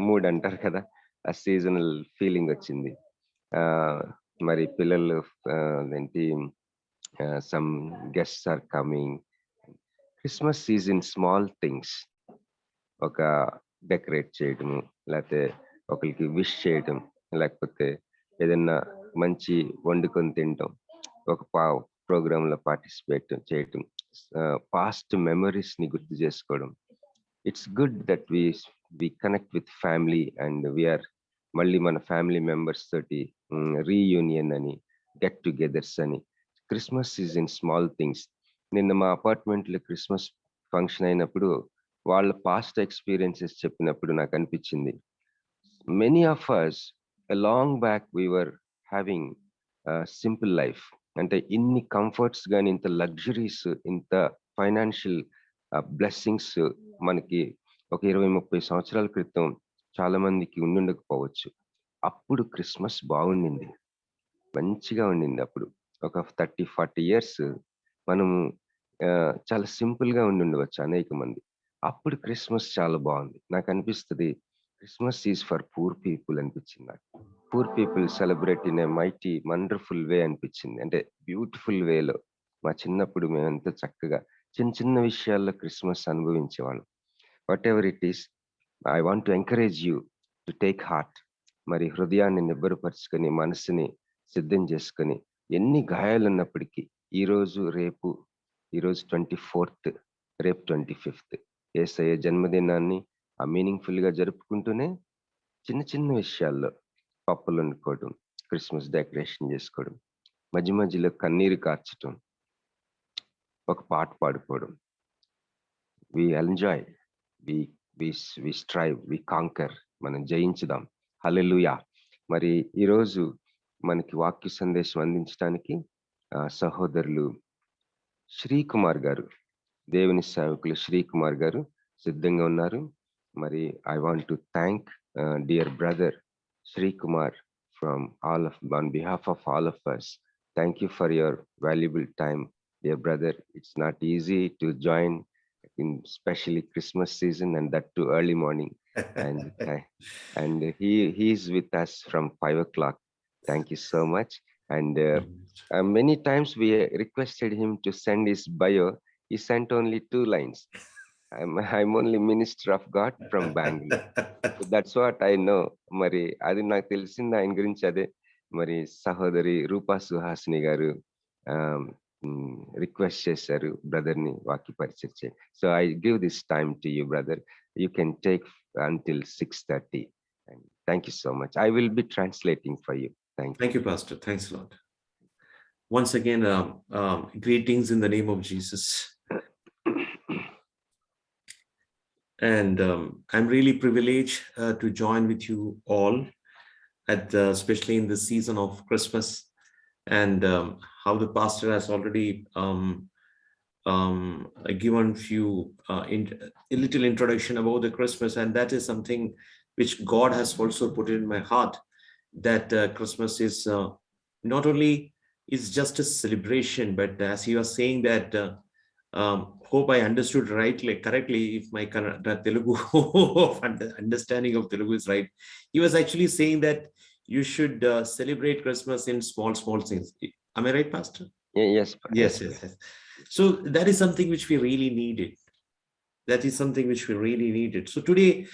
మూడ్ అంటారు కదా, ఆ సీజనల్ ఫీలింగ్ వచ్చింది. మరి పిల్లలు ఏంటి, some guests are coming. Christmas season small things, ఒక డెకరేట్ చేయటము, లేకపోతే ఒకరికి విష్ చేయటం, లేకపోతే ఏదన్నా మంచి వండుకొని తినటం, ఒక ప్రోగ్రాంలో పార్టిసిపేట్ చేయటం, పాస్ట్ మెమరీస్ ని గుర్తు చేసుకోవడం. It's good that we connect with family and we are మళ్ళీ మన ఫ్యామిలీ మెంబర్స్ తోటి రీయూనియన్ అని, గెట్ టుగెదర్స్ అని. Christmas season small things. నిన్న మా అపార్ట్మెంట్ లో క్రిస్మస్ ఫంక్షన్ అయినప్పుడు వాళ్ళ పాస్ట్ ఎక్స్పీరియన్సెస్ చెప్పినప్పుడు నాకు అనిపించింది, many of us long back we were having simple life. అంటే ఇన్ని కంఫర్ట్స్ కానీ, ఇంత లగ్జరీస్, ఇంత ఫైనాన్షియల్ బ్లెస్సింగ్స్ మనకి ఒక 20-30 సంవత్సరాల క్రితం చాలా మందికి ఉండుండకపోవచ్చు. అప్పుడు క్రిస్మస్ బాగుండింది, మంచిగా ఉండింది. అప్పుడు ఒక 30-40 ఇయర్స్ మనము చాలా సింపుల్ గా ఉండుండవచ్చు అనేక మంది. అప్పుడు క్రిస్మస్ చాలా బాగుంది. నాకు అనిపిస్తుంది Christmas is for poor people అనిపించింది నాకు. Poor people celebrate in a mighty wonderful వే అనిపించింది. అంటే బ్యూటిఫుల్ వేలో. మా చిన్నప్పుడు మేము ఎంతో చక్కగా చిన్న చిన్న విషయాల్లో క్రిస్మస్ అనుభవించేవాళ్ళం. Whatever it is, I want to encourage you to take heart. మరి హృదయాన్ని నిబ్బరపరుచుకొని, మనసుని సిద్ధం చేసుకొని, ఎన్ని గాయాలు ఉన్నప్పటికీ ఈరోజు 24th, రేపు 25th యేసయ్య జన్మదినాన్ని మీనింగ్ఫుల్ గా జరుపుకుంటూనే చిన్న చిన్న విషయాల్లో పప్పులు వండుకోవడం, క్రిస్మస్ డెకరేషన్ చేసుకోవడం, మధ్య మధ్యలో కన్నీరు కార్చడం, ఒక పాట పాడుకోవడం. We enjoy, we strive, we conquer. మనం జయించుదాం. హల్లెలూయా. మరి ఈరోజు మనకి వాక్య సందేశం అందించడానికి సహోదరులు శ్రీకుమార్ గారు, దేవుని సేవకులు శ్రీకుమార్ గారు సిద్ధంగా ఉన్నారు. మరి I want to thank dear brother Srikumar from on behalf of all of us. Thank you for your valuable time, dear brother. It's not easy to join in especially Christmas season, and that too early morning. And he is with us from 5 o'clock. Thank you so much. And many times we requested him to send his bio. He sent only 2 lines. I'm only minister of God from Bangalore. So that's what I know. మరి అది నాకు తెలిసింది ఆయన గురించి అదే. మరి సహోదరి రూపా సుహాసిని గారు రిక్వెస్ట్ చేశారు బ్రదర్ ని వాక్య పరిచయం చేయండి. So I give this time to you brother. You can take until 6:30. And thank you so much. I will be translating for you. Thank you, Pastor. Thanks a lot. Once again, greetings in the name of Jesus. And I'm really privileged to join with you all especially in the season of Christmas, and how the pastor has already given few a little introduction about the Christmas, and that is something which God has also put in my heart, that Christmas is not only is just a celebration, but as he was saying that hope I understood correctly, if my Telugu of understanding of Telugu is right. He was actually saying that you should celebrate Christmas in small things. Am I right, Pastor? Yes. Yes. So that is something which we really needed. So today,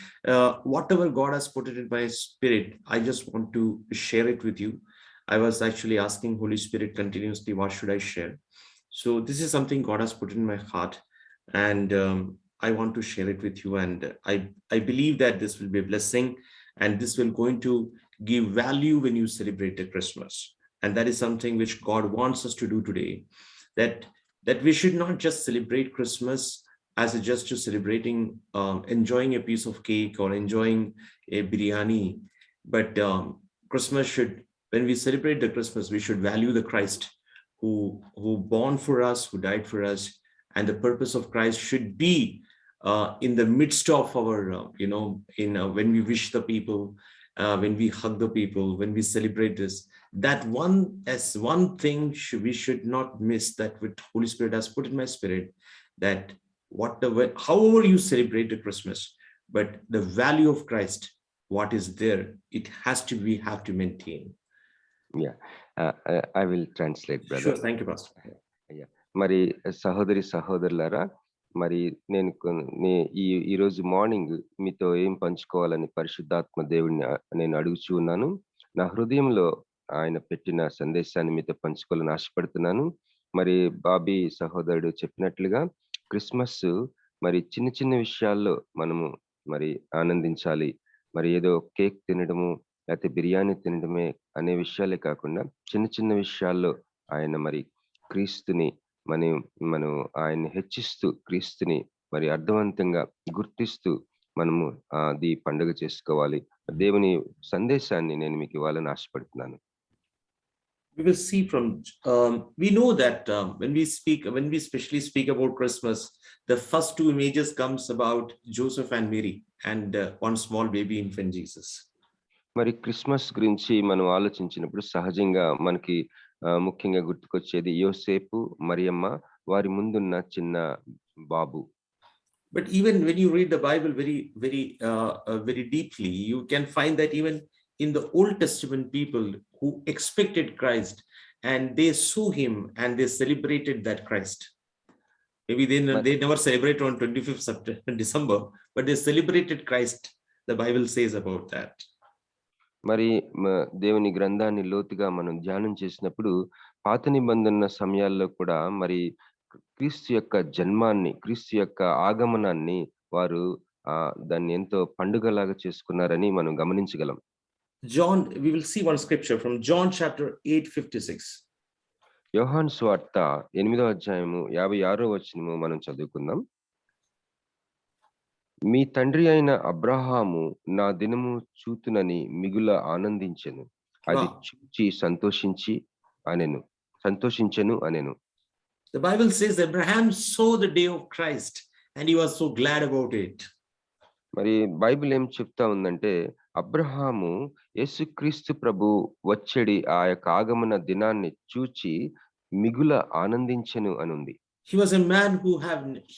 whatever God has put it in my spirit, I just want to share it with you. I was actually asking Holy Spirit continuously, what should I share? So this is something God has put in my heart, and I want to share it with you. And I believe that this will be a blessing, and this will going to give value when you celebrate the Christmas. And that is something which God wants us to do today, that we should not just celebrate Christmas as just to celebrating, enjoying a piece of cake or enjoying a biryani, but Christmas should, when we celebrate the Christmas, we should value the Christ who born for us, who died for us, and the purpose of Christ should be in the midst of our, when we wish the people, when we hug the people, when we celebrate this, that one thing we should not miss, that what Holy Spirit has put in my spirit, that however you celebrate the Christmas, but the value of Christ, what is there, we have to maintain. Yeah, I will translate, brother. Sure, thank you, Pastor. మరి సహోదరులారా, మరి ఈ రోజు మార్నింగ్ మీతో ఏం పంచుకోవాలని పరిశుద్ధాత్మ దేవుడిని నేను అడుగుచూ ఉన్నాను. నా హృదయంలో ఆయన పెట్టిన సందేశాన్ని మీతో పంచుకోవాలని ఆశపడుతున్నాను. మరి బాబీ సహోదరుడు చెప్పినట్లుగా క్రిస్మస్ మరి చిన్న విషయాల్లో మనము మరి ఆనందించాలి. మరి ఏదో కేక్ తినడము లేకపోతే బిర్యానీ తినడమే అనే విషయాలే కాకుండా చిన్న విషయాల్లో ఆయన మరి క్రీస్తుని మనం ఆయన్ని హెచ్చిస్తూ, క్రీస్తుని మరి అర్థవంతంగా గుర్తిస్తూ మనము అది పండుగ చేసుకోవాలి. దేవుని సందేశాన్ని నేను మీకు ఇవ్వాలని ఆశపడుతున్నాను. We will see from we know that when we especially speak about Christmas, the first two images comes about Joseph and Mary and one small baby infant Jesus. మరి క్రిస్మస్ గురించి మనం ఆలోచించినప్పుడు సహజంగా మనకి ముఖ్యంగా గుర్తుకొచ్చేది యోసేపు, మరియమ్మ, వారి ముందున్న చిన్న బాబు. But even when you read the Bible very deeply, you can find that even in the Old Testament, people who expected Christ and they saw him and they celebrated that Christ. Maybe they never celebrate on 25th December, but they celebrated Christ. The Bible says about that. మరి దేవుని గ్రంథాన్ని లోతుగా మనం ధ్యానం చేసినప్పుడు పాత నిబంధన సమయాల్లో కూడా మరి క్రీస్తు యొక్క జన్మాన్ని, క్రీస్తు యొక్క ఆగమనాన్ని వారు దాన్ని ఎంతో పండుగలాగా చేసుకున్నారని మనం గమనించగలం. John, we will see one scripture from John chapter 8:56. యోహాను సువార్త 8వ అధ్యాయము 56వ వచనము మనం చదువుకుందాం. మీ తండ్రి అయిన అబ్రహాము నా దినము చూతునని మిగుల ఆనందించెను, అది చూచి సంతోషించెను అనెను. The Bible says Abraham saw the day of Christ and he was so glad about it. మరి బైబిల్ ఏం చెప్తా ఉందంటే అబ్రహాము యేసుక్రీస్తు ప్రభు వచ్చేడి ఆ యొక్క ఆగమన దినాన్ని చూచి మిగుల ఆనందించెను అని ఉంది. He was a man who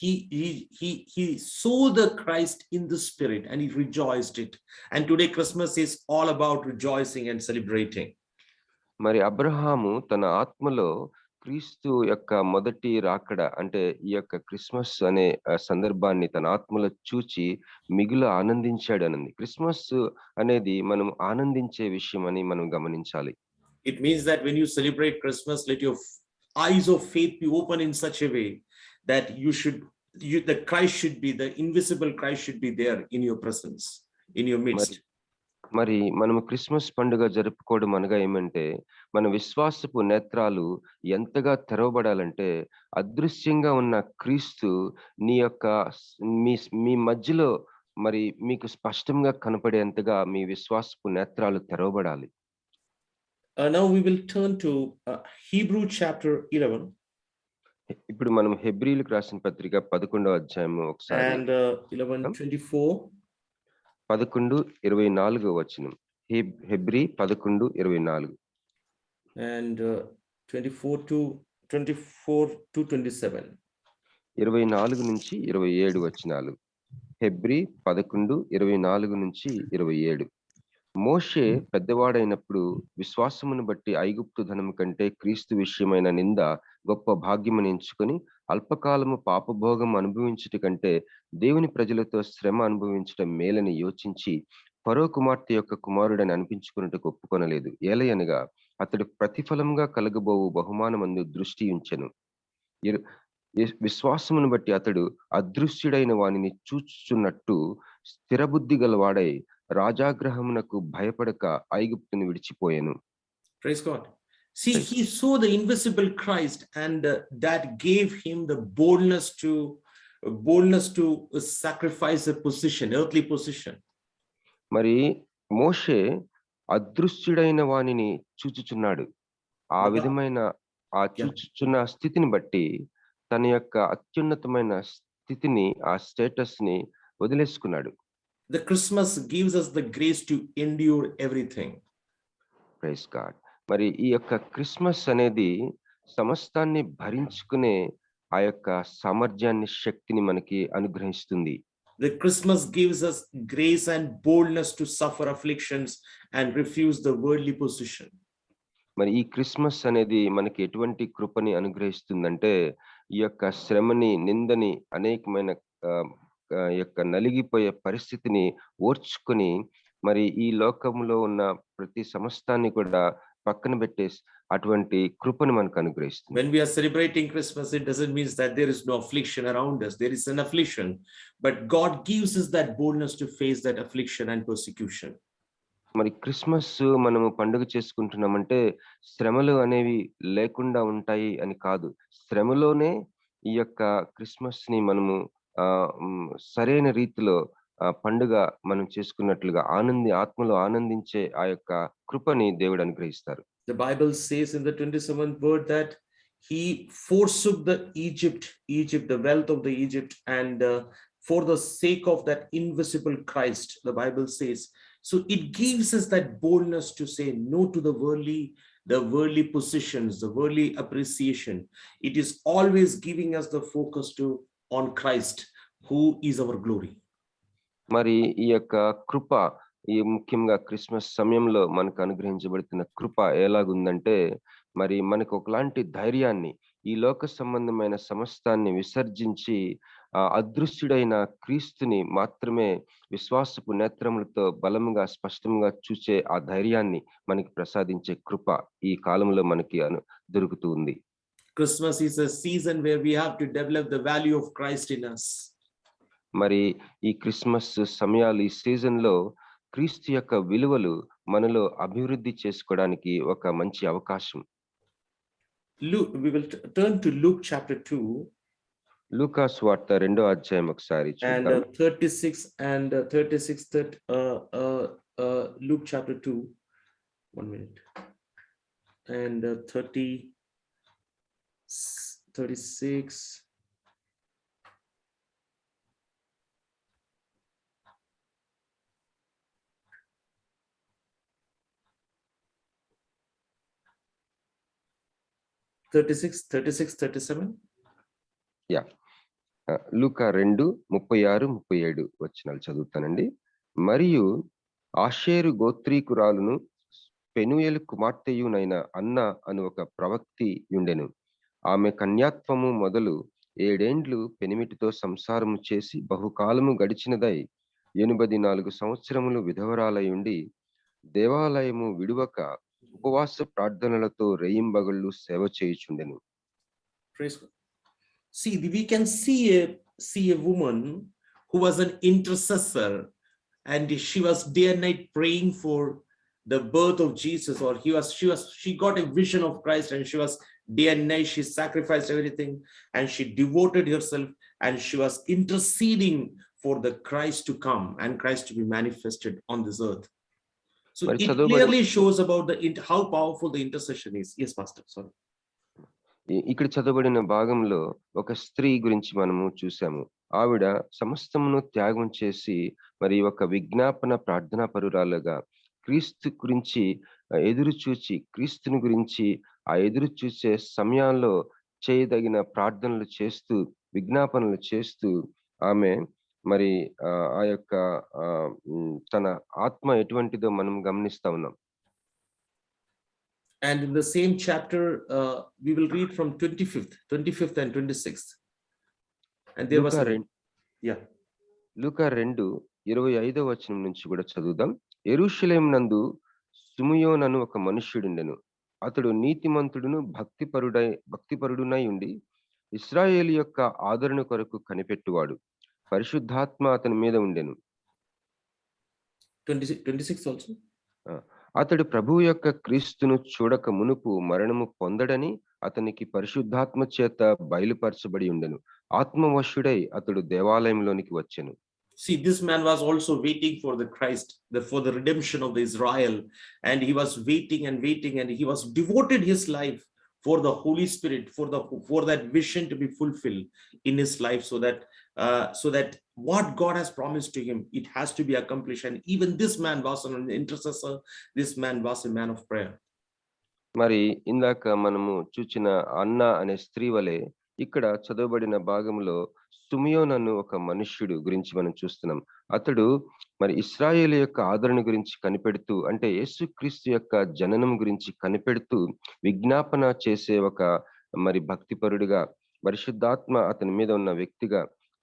he saw the Christ in the spirit and he rejoiced it. And today Christmas is all about rejoicing and celebrating. మరి అబ్రహాము తన ఆత్మలో క్రీస్తు యొక్క మొదటి రాకడ అంటే ఈ యొక్క క్రిస్మస్ అనే సందర్భాన్ని తన ఆత్మలో చూచి మిగుల ఆనందించాడు అనంది. క్రిస్మస్ అనేది మనం ఆనందించే విషయం అని మనం గమనించాలి. It means that when you celebrate Christmas, let your eyes of faith be open in such a way that the Christ should be, the invisible Christ should be there in your presence, in your midst. మరి మనము క్రిస్మస్ పండుగ జరుపుకోవడం అనగా ఏమంటే, మన విశ్వాసపు నేత్రాలు ఎంతగా తెరవబడాలంటే, అదృశ్యంగా ఉన్న క్రీస్తు నీ యొక్క మీ మీ మధ్యలో మరి మీకు స్పష్టంగా కనపడేంతగా మీ విశ్వాసపు నేత్రాలు తెరవబడాలి. Now we will turn to Hebrew chapter 11 ఇప్పుడు మనం హెబ్రీయులకు రాసిన పత్రిక 11వ అధ్యాయము ఒకసారి and 11:24. 11:24 వచనం. Hebrew 11:24 and 24 to 27. 24 నుంచి 27 వచనాలు. హెబ్రీ 11:24 నుంచి 27. మోషే పెద్దవాడైనప్పుడు విశ్వాసమును బట్టి ఐగుప్తు ధనము కంటే క్రీస్తు విషయమైన నింద గొప్ప భాగ్యమని ఎంచుకొని అల్పకాలము పాపభోగం అనుభవించుట కంటే దేవుని ప్రజలతో శ్రమ అనుభవించడం మేలని యోచించి ఫరో కుమార్తె యొక్క కుమారుడని అనిపించుకున్నట్టుకు ఒప్పుకొనలేదు. ఏలయనగా అతడు ప్రతిఫలంగా కలగబోవు బహుమానమందు దృష్టి ఉంచెను. విశ్వాసమును బట్టి అతడు అదృశ్యుడైన వానిని చూచుచున్నట్టు స్థిరబుద్ధి గలవాడై రాజాగ్రహమునకు భయపడక ఐగుప్తుని విడిచిపోయెను. Praise God. See, he saw the invisible Christ, and that gave him the boldness to sacrifice a position, earthly position. మరి మోషే అదృశ్యుడైన వానిని చూచుచున్నాడు. ఆ విధమైన ఆ చూచుచున్న స్థితిని బట్టి తన యొక్క అత్యున్నతమైన స్థితిని, ఆ స్టేటస్ ని వదిలేసుకున్నాడు. The Christmas gives us the grace to endure everything. Praise God. మరి ఈ యొక్క క్రిస్మస్ అనేది సమస్తాన్ని భరించుకునే ఆ యొక్క సామర్థ్యాన్ని, శక్తిని మనకి అనుగ్రహిస్తుంది. The Christmas gives us grace and boldness to suffer afflictions and refuse the worldly position. మరి ఈ క్రిస్మస్ అనేది మనకి ఎటువంటి కృపని అనుగ్రహిస్తుందంటే, ఈ యొక్క శ్రమని, నిందని, అనేకమైన యొక్క నలిగిపోయే పరిస్థితిని ఓర్చుకొని మరి ఈ లోకంలో ఉన్న ప్రతి సమస్తాన్ని కూడా పక్కన పెట్టే అటువంటి కృపను మనకు అనుగ్రహిస్తుంది. When we are celebrating Christmas, it doesn't mean that there is no affliction around us. There is an affliction, but God gives us that boldness to face that affliction and persecution. మరి క్రిస్మస్ మనము పండుగ చేసుకుంటున్నామంటే శ్రమలు అనేవి లేకుండా ఉంటాయి అని కాదు. శ్రమలోనే ఈ యొక్క క్రిస్మస్ ని మనము సరైన రీతిలో పండుగ మనం చేసుకున్నట్లుగా ఆత్మలో ఆనందించే ఆ యొక్క కృపని దేవుడు అనుగ్రహిస్తారు. The Bible says in the 27th word that he forsook the Egypt, the wealth of the Egypt, and for the sake of that invisible Christ, the Bible says. So it gives us that boldness to say no to the worldly positions, the worldly appreciation. It is always giving us the focus on Christ, who is our glory. మరి ఈ యొక్క కృప, ఈ ముఖ్యంగా క్రిస్మస్ సమయంలో మనకు అనుగ్రహించబడుతున్న కృప ఎలాగుందంటే, మరి మనకు ఒకలాంటి ధైర్యాన్ని, ఈ లోక సంబంధమైన సమస్తాన్ని విసర్జించి అదృశ్యుడైన క్రీస్తుని మాత్రమే విశ్వాసపు నేత్రములతో బలముగా, స్పష్టంగా చూసే ఆ ధైర్యాన్ని మనకి ప్రసాదించే కృప ఈ కాలంలో మనకి దొరుకుతూ ఉంది. Christmas is a season where we have to develop the value of Christ in us. మరి ఈ క్రిస్మస్ సమయాలు, ఈ సీజన్ లో క్రీస్తు యొక్క విలువలు మనలో అభివృద్ధి చేసుకోవడానికి ఒక మంచి అవకాశం. We will turn to Luke chapter 2. లూకా సువార్త 2వ అధ్యాయం ఒకసారి and 36 and 36 Luke chapter 2, 1 minute, and 36 37. Yeah, లూకా 2:36-37 వచనాలు చదువుతానండి. మరియు ఆషేరు గోత్రీకురాలును పెనుయేలు కుమార్తెయునైన అన్న అను ఒక ప్రవక్తి ఉండెను. ఆమె కన్యాత్వము మొదలు 7 ఏండ్లు పెనిమిటితో సంసారము చేసి బహుకాలము గడిచినదై 84 సంవత్సరములు విధవరాలయుండి దేవాలయము విడువక ఉపవాస ప్రార్థనలతో రేయింబగళ్ళు సేవ చేయుచుండెను. Praise God. We can see a woman who was an intercessor and she was day and night praying for the birth of Jesus, or she got a vision of Christ, and she was day and night, she sacrificed everything and she devoted herself, and she was interceding for the Christ to come and Christ to be manifested on this earth. So మరి it చదవబడిన clearly shows about how powerful the intercession is. Yes, Pastor, sorry. ఇక్కడ చదవబడిన భాగంలో ఒక స్త్రీ గురించి మనము చూసాము. ఆవిడ సమస్తమును త్యాగం చేసి మరి ఒక విజ్ఞాపన ప్రార్థనా పరురాలుగా క్రీస్తు గురించి ఎదురు చూచి, క్రీస్తుని గురించి ఆ ఎదురు చూసే సమయాల్లో చేయదగిన ప్రార్థనలు చేస్తూ, విజ్ఞాపనలు చేస్తూ ఆమె మరి ఆ యొక్క తన ఆత్మ ఎటువంటిదో మనం గమనిస్తా ఉన్నాం. And in the same chapter, we will read from 25th and 26th. And there was లూకా 2:25 వచనం నుంచి కూడా చదువుదాం. యెరూషలేము నందు సిమియోను ఒక మనుష్యుడుండెను. అతడు నీతిమంతుడును భక్తిపరుడునై ఉండి ఇశ్రాయేలు యొక్క ఆదరణ కొరకు కనిపెట్టువాడు. పరిశుద్ధాత్మ అతని మీద ఉండెను. 26 also. అతడు ప్రభువు యొక్క క్రీస్తును చూడక మునుపు మరణము పొందడని అతనికి పరిశుద్ధాత్మ చేత బయలుపరచబడి ఉండెను. ఆత్మవశుడై అతడు దేవాలయంలోనికి వచ్చెను. See, this man was also waiting for the Christ, for the redemption of the Israel, and he was waiting, and he was devoted his life for the Holy Spirit, for that vision to be fulfilled in his life, so that what God has promised to him, it has to be accomplished. And even this man was an intercessor. This man was a man of prayer. మరి ఇందాక మనము చూచిన అన్న అనే స్త్రీ వలె ఇక్కడ చదవబడిన భాగంలో సిమియోను ఒక మనుష్యుడు గురించి మనం చూస్తున్నాం. అతడు మరి ఇశ్రాయేలు యొక్క ఆదరణ గురించి కనిపెడుతూ, అంటే యేసుక్రీస్తు యొక్క జననం గురించి కనిపెడుతూ విజ్ఞాపన చేసే ఒక మరి భక్తిపరుడుగా, పరిశుద్ధాత్మ అతని మీద ఉన్న వ్యక్తిగా,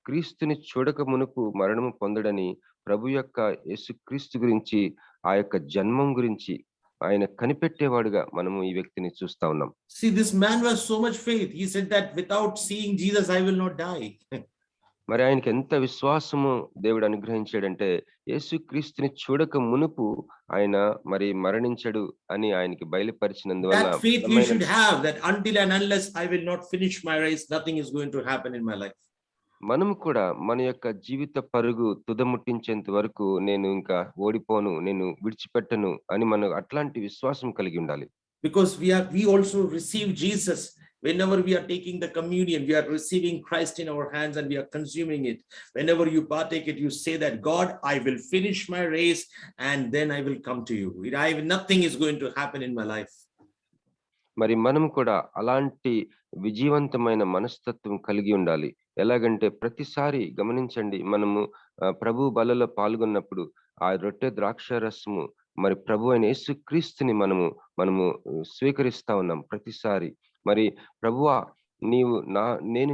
క్రీస్తుని చూడక మునుపు మరణము పొందడని ప్రభు యొక్క యేసుక్రీస్తు గురించి, ఆ యొక్క జన్మం గురించి ఆయన కనిపెట్టేవాడుగా మనము ఈ వ్యక్తిని చూస్తా ఉన్నాం. See, this man was so much faith. He said that without seeing Jesus, I will not die. మరి ఆయనకి ఎంత విశ్వాసము దేవుడు అనుగ్రహించాడంటే, యేసుక్రీస్తుని చూడక మునుపు ఆయన మరి మరణించడు అని ఆయనకి బయలుపరిచినందువల్ల, That faith we should have, that until and unless I will not finish my race, nothing is going to happen in my life. మనము కూడా మన యొక్క జీవిత పరుగు తుదముట్టించేంత వరకు నేను ఇంకా ఓడిపోను, నేను విడిచిపెట్టను అని మనం అట్లాంటి విశ్వాసం కలిగి ఉండాలి. Because we also receive Jesus. Whenever we are taking the communion, we are receiving Christ in our hands and we are consuming it. Whenever you partake it, you say that, God, I will finish my race and then I will come to you. Nothing is going to happen in my life. మరి మనం కూడా అలాంటి విజయవంతమైన మనస్తత్వం కలిగి ఉండాలి. ఎలాగంటే ప్రతిసారి గమనించండి, మనము ప్రభు బలలో పాల్గొన్నప్పుడు ఆ రొట్టె ద్రాక్ష రసము మరి ప్రభు అయిన యేసుక్రీస్తుని మనము స్వీకరిస్తా ఉన్నాం ప్రతిసారి. మరి ప్రభువా, నేను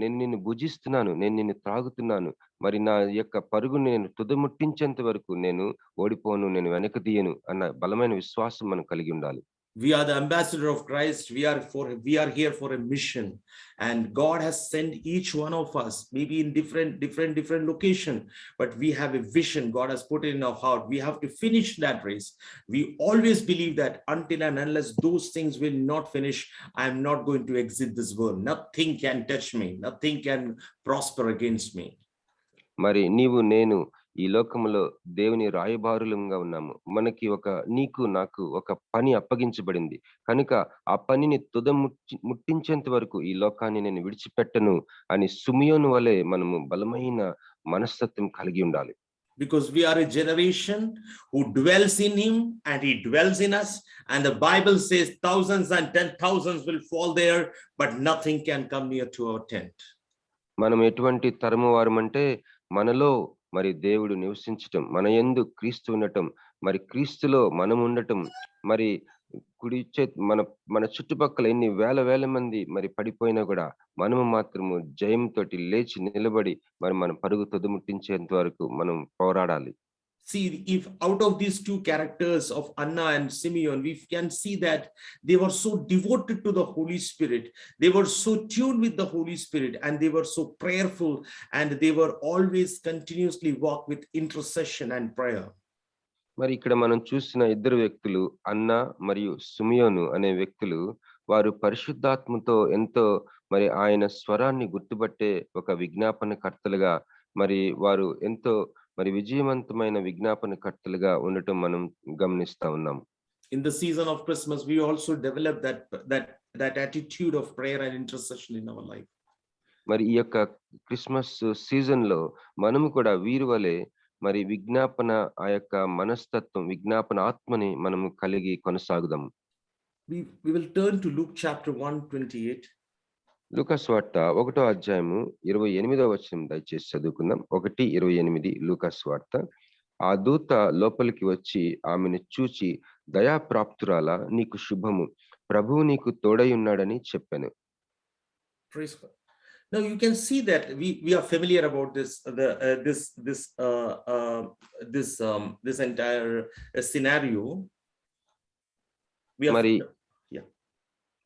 నిన్ను భుజిస్తున్నాను, నేను నిన్ను త్రాగుతున్నాను, మరి నా యొక్క పరుగు నేను తుదముట్టించేంత వరకు నేను ఓడిపోను, నేను వెనక తీయను అన్న బలమైన విశ్వాసం మనం కలిగి ఉండాలి. We are the ambassador of Christ. We are here for a mission, and God has sent each one of us, maybe in different location, but we have a vision. God has put it in our heart. We have to finish that race. We always believe that until and unless those things will not finish, I am not going to exit this world. Nothing can touch me. Nothing can prosper against me. మరి నీవు నేను ఈ లోకములో దేవుని రాయబారులంగా ఉన్నాము. మనకి నీకు నాకు ఒక పని అప్పగించబడింది కనుక ఆ పనిని ముట్టించేంత వరకు ఈ లోకాన్ని నేను విడిచిపెట్టను అని సిమియోను వలె మనము బలమైన మనస్తత్వం కలిగి ఉండాలి. Because we are a generation who dwells in him and he dwells in us, and the Bible says thousands and 10,000s will fall there, but nothing can come near to our tent. మనం ఎటువంటి తరము వారమంటే, మనలో మరి దేవుడు నివసించటం, మన యందు క్రీస్తు ఉండటం, మరి క్రీస్తులో మనం ఉండటం, మరి మన చుట్టుపక్కల ఎన్ని వేల మంది మరి పడిపోయినా కూడా మనము మాత్రము జయంతో లేచి నిలబడి మరి మన పరుగు తుదముట్టించేంత వరకు మనం పోరాడాలి. See, if out of these two characters of Anna and Simeon, we can see that they were so devoted to the Holy Spirit. They were so tuned with the Holy Spirit, and they were so prayerful, and they were always continuously walk with intercession and prayer. మరి ఇక్కడ మనం చూసిన ఇద్దరు వ్యక్తులు అన్న మరియు సుమియోను అనే వ్యక్తులు వారు పరిశుద్ధాత్మతో ఎంతో మరి ఆయన స్వరాన్ని గుర్తుపట్టే ఒక విజ్ఞాపనకర్తలుగా మరి వారు ఎంతో మరి విజయవంతమైన విజ్ఞాపనకర్తలుగా ఉండటం మనం గమనిస్తా ఉన్నాం. In the season of Christmas, we also develop that attitude of prayer and intercession in our life. మరి ఈ యొక్క క్రిస్మస్ సీజన్ లో మనము కూడా వీరి వలె మరి విజ్ఞాపన ఆ యొక్క మనస్తత్వం విజ్ఞాపన ఆత్మని మనము కలిగి కొనసాగుదాం. We will turn to Luke chapter 1:28. లూకాసు వార్త 1వ అధ్యాయము 28వ వచనం దయచేసి చదువుకుందాం. 1:28 లూకాసు వార్త. ఆ దూత లోపలికి వచ్చి ఆమెను చూచి, దయాప్రాప్తురాలా, నీకు శుభము, ప్రభువు నీకు తోడై ఉన్నాడని చెప్పాను. Praise God. Now you can see that we are familiar about this entire scenario. We are మరి ఈ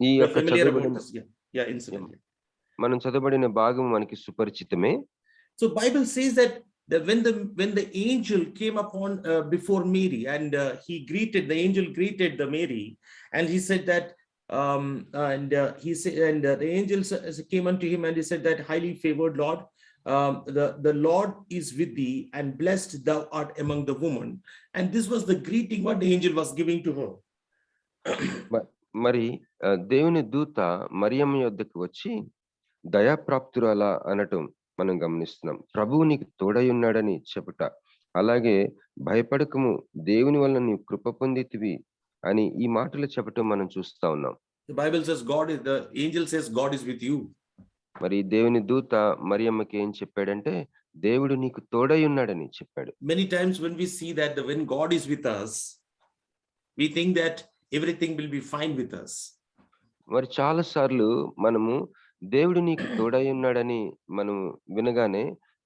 we are యొక్క familiar about చదువుబడిన this. Incident. మనం చదవబడిన భాగం మనకి సుపరిచితమే. So Bible says that when the angel came upon before Mary, and the angel greeted the Mary, and he said that he said, and the angel came unto him, and he said that, highly favored Lord, the Lord is with thee, and blessed thou art among the women. And this was the greeting what the angel was giving to her. మరి దేవుని దూత మరియమ్మ యొద్దకు వచ్చి దయాప్రాప్తురాలా అనటం మనం గమనిస్తున్నాం. ప్రభువు నీకు తోడై ఉన్నాడని చెప్పుట, అలాగే భయపడకము, దేవుని వల్ల నీవు కృప పొందితివి అని ఈ మాటలు చెప్పటం మనం చూస్తా ఉన్నాం. The Bible says the angel says God is with you. మరి దేవుని దూత మరియమ్మకి ఏం చెప్పాడంటే, దేవుడు నీకు తోడై ఉన్నాడని చెప్పాడు. Many times when we see that when God is with us, we think that everything will be fine with us. మరి చాలా సార్లు మనము దేవుడు నీకు తోడై ఉన్నాడని మనం వినగానే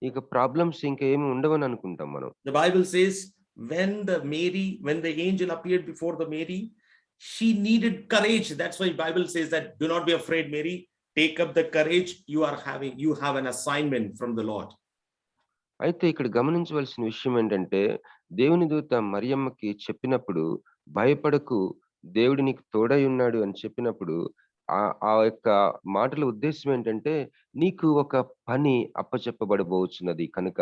ఇక ప్రాబ్లమ్స్ ఇంకా ఏమి ఉండవని అనుకుంటాం మనం. The Bible says when the angel appeared before the Mary, she needed courage. That's why Bible says that, do not be afraid, Mary, take up the courage, you have an assignment from the Lord. అయితే ఇక్కడ గమనించవలసిన విషయం ఏంటంటే, దేవుని దూత మరియమ్మకి చెప్పినప్పుడు, భయపడకు, దేవుడు నీకు తోడై ఉన్నాడు అని చెప్పినప్పుడు ఆ యొక్క మాటల ఉద్దేశం ఏంటంటే, నీకు ఒక పని అప్పచెప్పబడబోచున్నది కనుక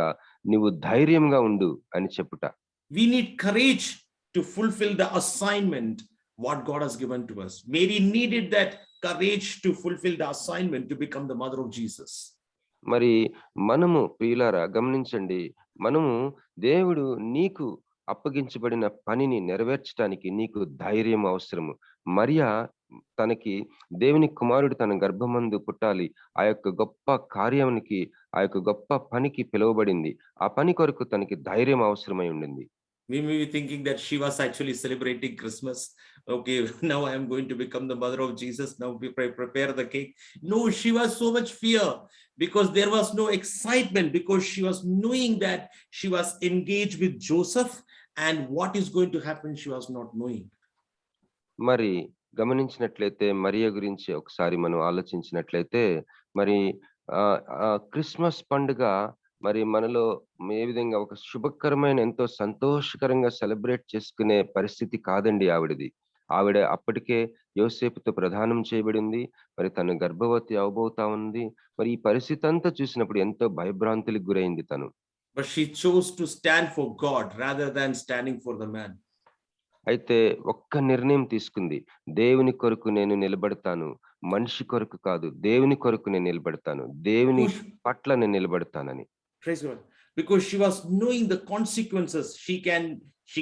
నీవు ధైర్యంగా ఉండు అని చెప్పుట. We need courage to fulfill the assignment what God has given to us. Mary needed that courage to fulfill the assignment to become the mother of Jesus. మరి మనము ప్రియులారా గమనించండి, మనము దేవుడు నీకు అప్పగించబడిన పనిని నెరవేర్చడానికి నీకు ధైర్యం అవసరము. మరియా తనకి దేవుని కుమారుడు తన గర్భమందు పుట్టాలి, ఆ యొక్క గొప్ప కార్యానికి, ఆ యొక్క గొప్ప పనికి పిలువబడింది. ఆ పని కొరకు తనకి ధైర్యం అవసరమై ఉండింది. We may be thinking that she was actually celebrating Christmas. Okay, now I am going to become the mother of Jesus. Now we prepare the cake. No, she was so much fear because there was no excitement, because she was knowing that she was engaged with Joseph, and what is going to happen she was not knowing. మరి గమనించినట్లయితే మరియ గురించి ఒకసారి మనం ఆలోచించినట్లయితే, మరి క్రిస్మస్ పండుగ మరి మనలో ఏ విధంగా ఒక శుభకరమైన ఎంతో సంతోషకరంగా సెలబ్రేట్ చేసుకునే పరిస్థితి కాదండి ఆవిడది. ఆవిడ అప్పటికే యోసేపుతో ప్రదానం చేయబడింది, మరి తను గర్భవతి అవబోతా ఉంది. మరి ఈ పరిస్థితి అంతా చూసినప్పుడు ఎంతో భయభ్రాంతులకు గురైంది తను. But she chose to stand for God rather than standing for the man. అయితే ఒక్క నిర్ణయం తీసుకుంది, దేవుని కొరకు నేను నిలబడతాను, మనిషి కొరకు కాదు, దేవుని కొరకు నేను నిలబడతాను, దేవుని పట్ల నేను నిలబడతానని. Praise God. Because she was knowing the consequences. She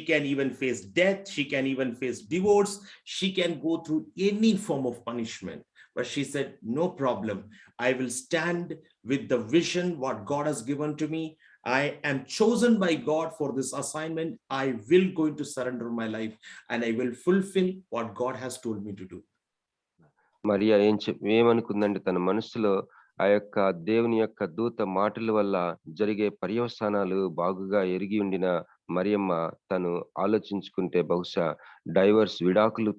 can even face death, she can even face divorce, she can go through any form of punishment. But she said, no problem, I will stand with the vision what God has given to me. I am chosen by God for this assignment. I will going to surrender my life, and I will fulfill what God has told me to do. Mariya ఏమనుకుందంటే, తన మనసులో ఆ యొక్క దేవుని యొక్క దూత మాటల వల్ల జరిగే పర్యవసానాలు బాగుగా ఎరిగి ఉండిన మరియమ్మ తను ఆలోచించుకుంటే బహుశా విడాకులు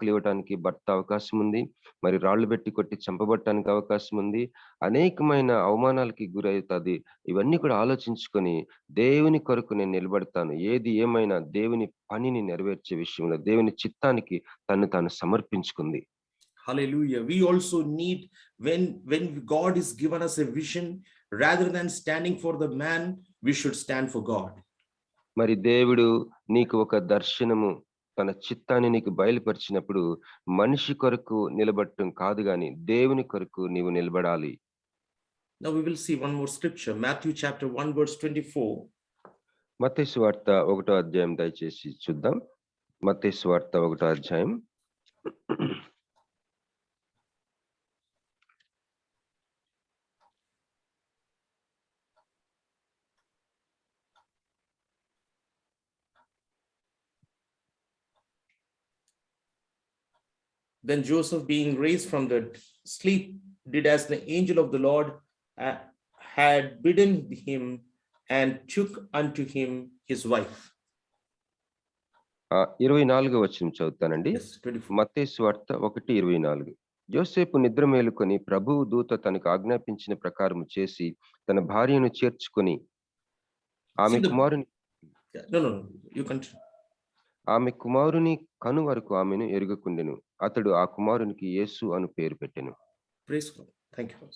ఇవ్వటానికి భర్త అవకాశం ఉంది, మరి రాళ్ళు పెట్టి కొట్టి చంపబట్టడానికి అవకాశం ఉంది, అనేకమైన అవమానాలకి గురవుతుంది. ఇవన్నీ కూడా ఆలోచించుకొని దేవుని కొరకు నేను నిలబడతాను, ఏది ఏమైనా దేవుని పనిని నెరవేర్చే విషయంలో దేవుని చిత్తానికి తాను సమర్పించుకుంది. Hallelujah. We also need, when God is given us a vision, rather than standing for the man, we should stand for God. మరి దేవుడు నీకు ఒక దర్శనము తన చిత్తాన్ని నీకు బయలుపరిచినప్పుడు మనిషి కొరకు నిలబడటం కాదు గాని దేవుని కొరకు నీవు నిలబడాలి. Now we will see one more scripture, Matthew chapter 1 verse 24. మత్తయి సువార్త 1వ అధ్యాయం దయచేసి చూద్దాం. మత్తయి సువార్త 1వ అధ్యాయం. Then Joseph, being raised from the sleep, did as the angel of the Lord had bidden him, and took unto him his wife. 24వ వచనం చదువుతానండి. Yes, 24. మత్తయి సువార్త 1:24. యోసేపు నిద్ర మేలుకొని ప్రభువు దూత తనకు ఆజ్ఞాపించిన ప్రకారం చేసి తన భార్యను చేర్చుకొని ఆమె కుమారుని No, you continue. ఆమె కుమారుని కను వరకు ఆమెను ఎరుగకుండెను. అతడు ఆ కుమారునికి యేసు అను పేరు పెట్టెను. Praise God. Thank you.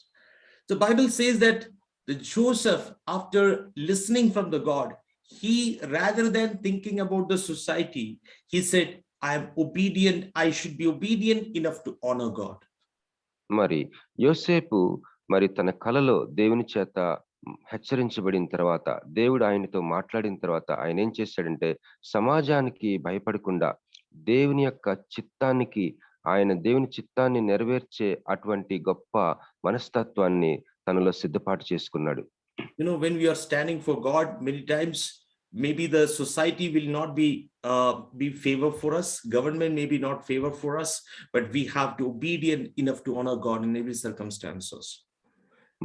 The Bible says that the Joseph, after listening from the God, he, rather than thinking about the society, he said, I am obedient. I should be obedient enough to honor God. మరి యోసేపు మరి తన కలలో దేవుని చేత హెచ్చరించబడిన తర్వాత, దేవుడు ఆయనతో మాట్లాడిన తర్వాత ఆయన ఏం చేశాడంటే సమాజానికి భయపడకుండా దేవుని యొక్క చిత్తానికి, దేవుని చిత్తాన్ని నెరవేర్చే అటువంటి గొప్ప మనస్తత్వాన్ని తనలో సిద్ధపాటు చేసుకున్నాడు. You know, when we are standing for God, many times maybe the society will not be favor for us, government may be not favor for us, but we have to be obedient enough to honor God in every circumstances.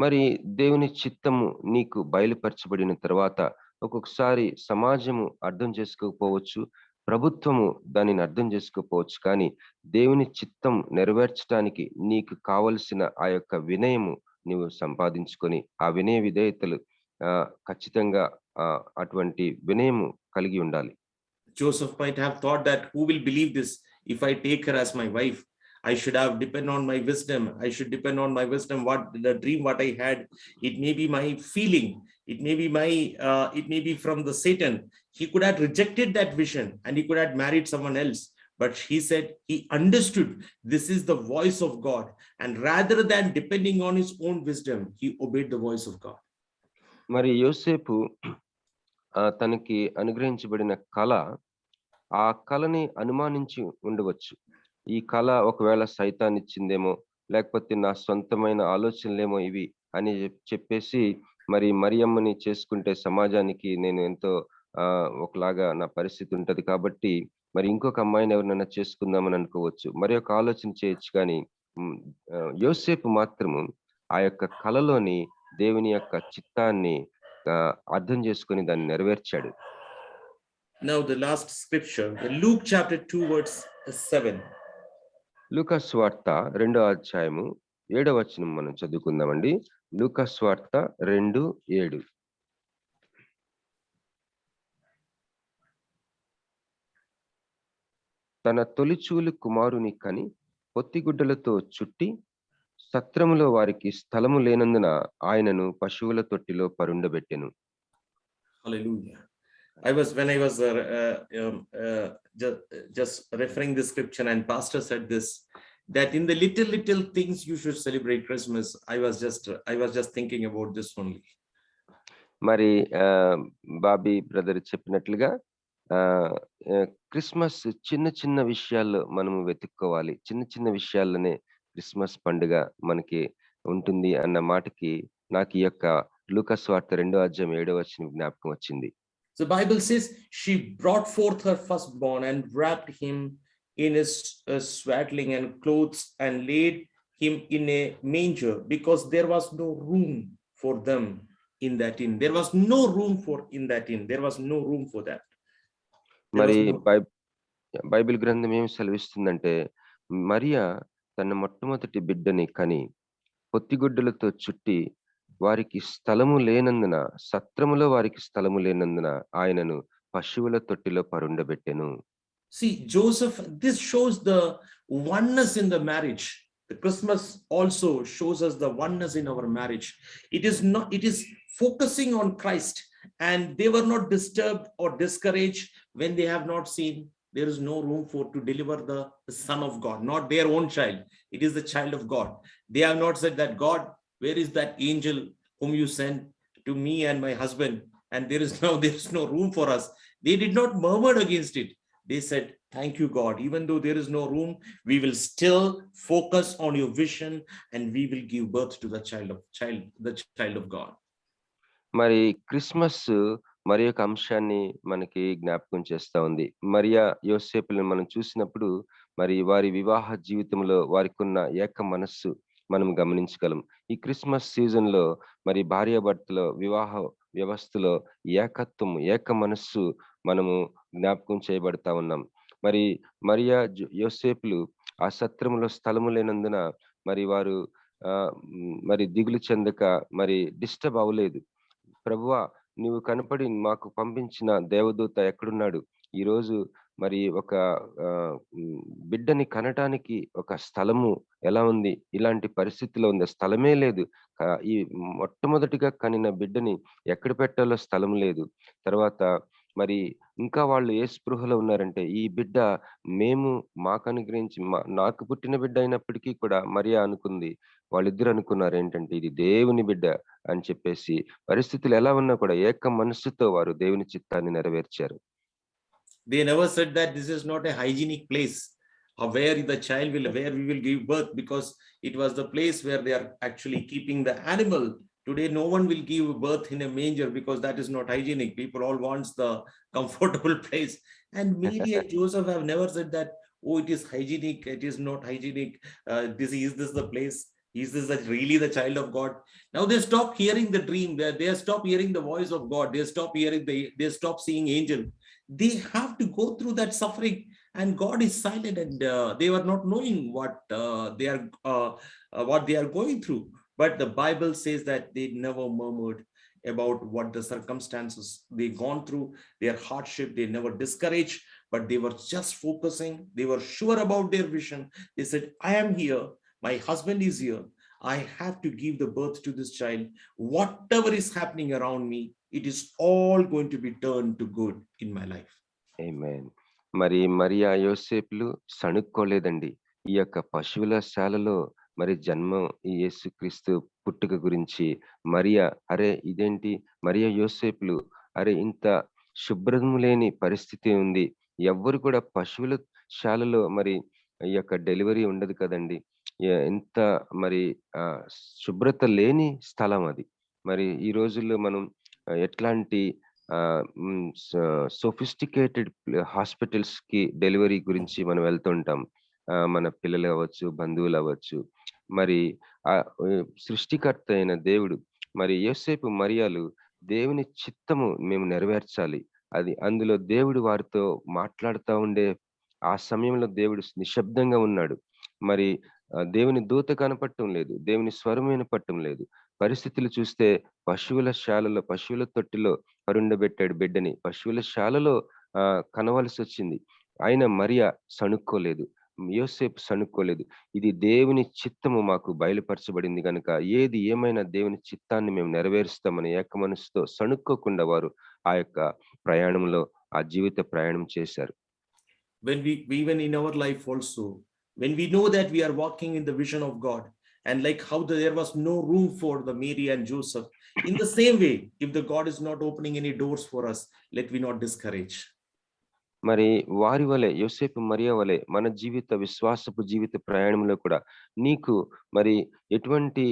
మరి దేవుని చిత్తము నీకు బయలుపరచబడిన తర్వాత ఒక్కొక్కసారి సమాజము అర్థం చేసుకోకపోవచ్చు, ప్రభుత్వము దానిని అర్థం చేసుకోకపోవచ్చు, కానీ దేవుని చిత్తం నెరవేర్చడానికి నీకు కావలసిన ఆ యొక్క వినయము నీవు సంపాదించుకొని ఆ వినయ విధేయతలు ఖచ్చితంగా అటువంటి వినయము కలిగి ఉండాలి. Joseph might have thought that who will believe this if I take her as my wife? I should have depend on my wisdom. I should depend on my wisdom. What the dream, what I had, it may be my feeling. It may be from the Satan. He could have rejected that vision and he could have married someone else. But he said he understood this is the voice of God. And rather than depending on his own wisdom, he obeyed the voice of God. మరి యోసేపు తనకి అనుగ్రహించబడిన కళ, ఆ కళని అనుమానించి ఉండవచ్చు. ఈ కళ ఒకవేళ సైతాన్ ఇచ్చిందేమో, లేకపోతే నా సొంతమైన ఆలోచనలేమో ఇవి అని చెప్పేసి మరి మరియమ్మని చేసుకుంటే సమాజానికి నేను ఎంతో ఒకలాగా నా పరిస్థితి ఉంటది కాబట్టి మరి ఇంకొక అమ్మాయిని ఎవరినైనా చేసుకుందామని అనుకోవచ్చు, మరి ఒక ఆలోచన చేయొచ్చు. కానీ యోసేపు మాత్రము ఆ యొక్క కళలోని దేవుని యొక్క చిత్తాన్ని అర్థం చేసుకొని దాన్ని నెరవేర్చాడు. Now the last scripture, Luke chapter 2 verse 7. లూకా సువార్త 2వ అధ్యాయము 7వ వచనం మనం చదువుకుందామండి. లూకా సువార్త 2:7. తన తొలిచూలు కుమారుని కని పొత్తిగుడ్డలతో చుట్టి సత్రములో వారికి స్థలము లేనందున ఆయనను పశువుల తొట్టిలో పరుండబెట్టెను. Hallelujah. When I was just referring this scripture, and pastor said this, that in the little things you should celebrate Christmas. I was just thinking about this only. మరి బాబీ బ్రదర్ చెప్పినట్లుగా క్రిస్మస్ చిన్న విషయాల్లో మనము వెతుక్కోవాలి. చిన్న విషయాల్లోనే క్రిస్మస్ పండుగ మనకి ఉంటుంది అన్న మాటకి నాకు ఈ యొక్క లూకా సువార్త 2వ అధ్యాయం 7వ వచనం జ్ఞాపకం వచ్చింది. The Bible says she brought forth her firstborn and wrapped him in his swaddling and clothes and laid him in a manger because there was no room for them in that inn. There was no room for in that inn. There was no room for that. There మరి was no- బైబిల్ గ్రంథం ఏమి సెలవిస్తుందంటే, మరియా తన మొట్టమొదటి బిడ్డని కని పొత్తిగుడ్డలతో చుట్టి వారికి స్థలము లేనందున, సత్రములో వారికి స్థలము లేనందున ఆయనను పశువుల తొట్టిలో పరుండబెట్టెను. See, Joseph, this shows the oneness in the marriage. The Christmas also shows us the oneness in our marriage. It is focusing on Christ, and they were not disturbed or discouraged when they have not seen there is no room for to deliver the Son of God, not their own child. It is the child of God. They have not said that, God, where is that angel whom you sent to me and my husband? And there is no room for us. They did not murmur against it. They said, thank you, God. Even though there is no room, we will still focus on your vision, and we will give birth to the child of God. మరి క్రిస్మస్ మరి యొక్క అంశాన్ని మనకి జ్ఞాపకం చేస్తా ఉంది. మరియా యోసేపులను మనం చూసినప్పుడు మరి వారి వివాహ జీవితంలో వారికి ఉన్న ఏక మనస్సు మనం గమనించగలం. ఈ క్రిస్మస్ సీజన్ లో మరి భార్యాభర్తల వివాహ వ్యవస్థలో ఏకత్వం, ఏక మనస్సు మనము జ్ఞాపకం చేయబడతా ఉన్నాం. మరి మరియా యోసేపులు ఆ సత్రములో స్థలము లేనందున మరి వారు మరి దిగులు చెందక మరి డిస్టర్బ్ అవ్వలేదు. ప్రభువా, నీవు కనపడి మాకు పంపించిన దేవదూత ఎక్కడున్నాడు? ఈరోజు మరి ఒక బిడ్డని కనటానికి ఒక స్థలము ఎలా ఉంది? ఇలాంటి పరిస్థితిలో ఉంది, స్థలమే లేదు. ఈ మొట్టమొదటిగా కనిన బిడ్డని ఎక్కడ పెట్టాలో స్థలం లేదు. తర్వాత మరి ఇంకా వాళ్ళు ఏ స్పృహలో ఉన్నారంటే, ఈ బిడ్డ మేము మాకు అనుగ్రహించి నాకు పుట్టిన బిడ్డ అయినప్పటికీ కూడా మరియా అనుకుంది, వాళ్ళిద్దరు అనుకున్నారు ఏంటంటే ఇది దేవుని బిడ్డ అని చెప్పేసి, పరిస్థితులు ఎలా ఉన్నా కూడా ఏక మనస్సుతో వారు దేవుని చిత్తాన్ని నెరవేర్చారు. They never said that this is not a hygienic place where we will give birth, because it was the place where they are actually keeping the animal. Today, no one will give birth in a manger because that is not hygienic. People all wants the comfortable place. And Mary and Joseph have never said that, oh, it is hygienic, it is not hygienic. Is this the place? Is this really the child of God? Now they stop hearing the dream. They stop hearing the voice of God. They stop seeing angel. They have to go through that suffering, and God is silent, and they were not knowing what they are going through. But the Bible says that they never murmured about what the circumstances they gone through, their hardship. They never discouraged, but they were just focusing. They were sure about their vision. They said, I am here. My husband is here. I have to give the birth to this child. Whatever is happening around me, it is all going to be turned to good in my life. Amen. మరి మరియా యోసేపులు సణుక్కోలేదండి. ఈ యొక్క పశువుల శాలలో మరి జన్మం, ఈ యేసుక్రీస్తు పుట్టుక గురించి మరియా, అరే ఇదేంటి, మరియా యోసేపులు, అరే ఇంత శుభ్రము లేని పరిస్థితి ఉంది, ఎవ్వరు కూడా పశువుల శాలలో మరి ఈ యొక్క డెలివరీ ఉండదు కదండి, ఎంత మరి శుభ్రత లేని స్థలం అది. మరి ఈ రోజుల్లో మనం ఎట్లాంటి సోఫిస్టికేటెడ్ హాస్పిటల్స్ కి డెలివరీ గురించి మనం వెళ్తుంటాం. మన పిల్లలు అవ్వచ్చు, బంధువులు అవ్వచ్చు. మరి సృష్టికర్త అయిన దేవుడు, మరి యోసేపు మరియాలు దేవుని చిత్తము మేము నెరవేర్చాలి, అది అందులో దేవుడు వారితో మాట్లాడుతూ ఉండే ఆ సమయంలో దేవుడు నిశ్శబ్దంగా ఉన్నాడు. మరి దేవుని దూత కనపడటం లేదు, దేవుని స్వరం వినపడటం లేదు. పరిస్థితులు చూస్తే పశువుల శాలలో, పశువుల తొట్టిలో పరుండబెట్టాడు బిడ్డని, పశువుల శాలలో కనవలసి వచ్చింది. ఆయన మరియా సణుక్కోలేదు, యోసేపు సణుక్కోలేదు. ఇది దేవుని చిత్తము మాకు బయలుపరచబడింది కనుక ఏది ఏమైనా దేవుని చిత్తాన్ని మేము నెరవేరుస్తామని ఏక మనసుతో సణుక్కోకుండా వారు ఆ యొక్క ప్రయాణంలో ఆ జీవిత ప్రయాణం చేశారు. When we even in our life also, when we know that we are walking in the vision of God, and like how there was no room for the Mary and Joseph, in the same way, if the God is not opening any doors for us, let we not discourage. మరి వారి వలె, యోసేపు మరియా వలె మన జీవిత విశ్వాసపు జీవిత ప్రయాణంలో కూడా నీకు మరి ఎటువంటి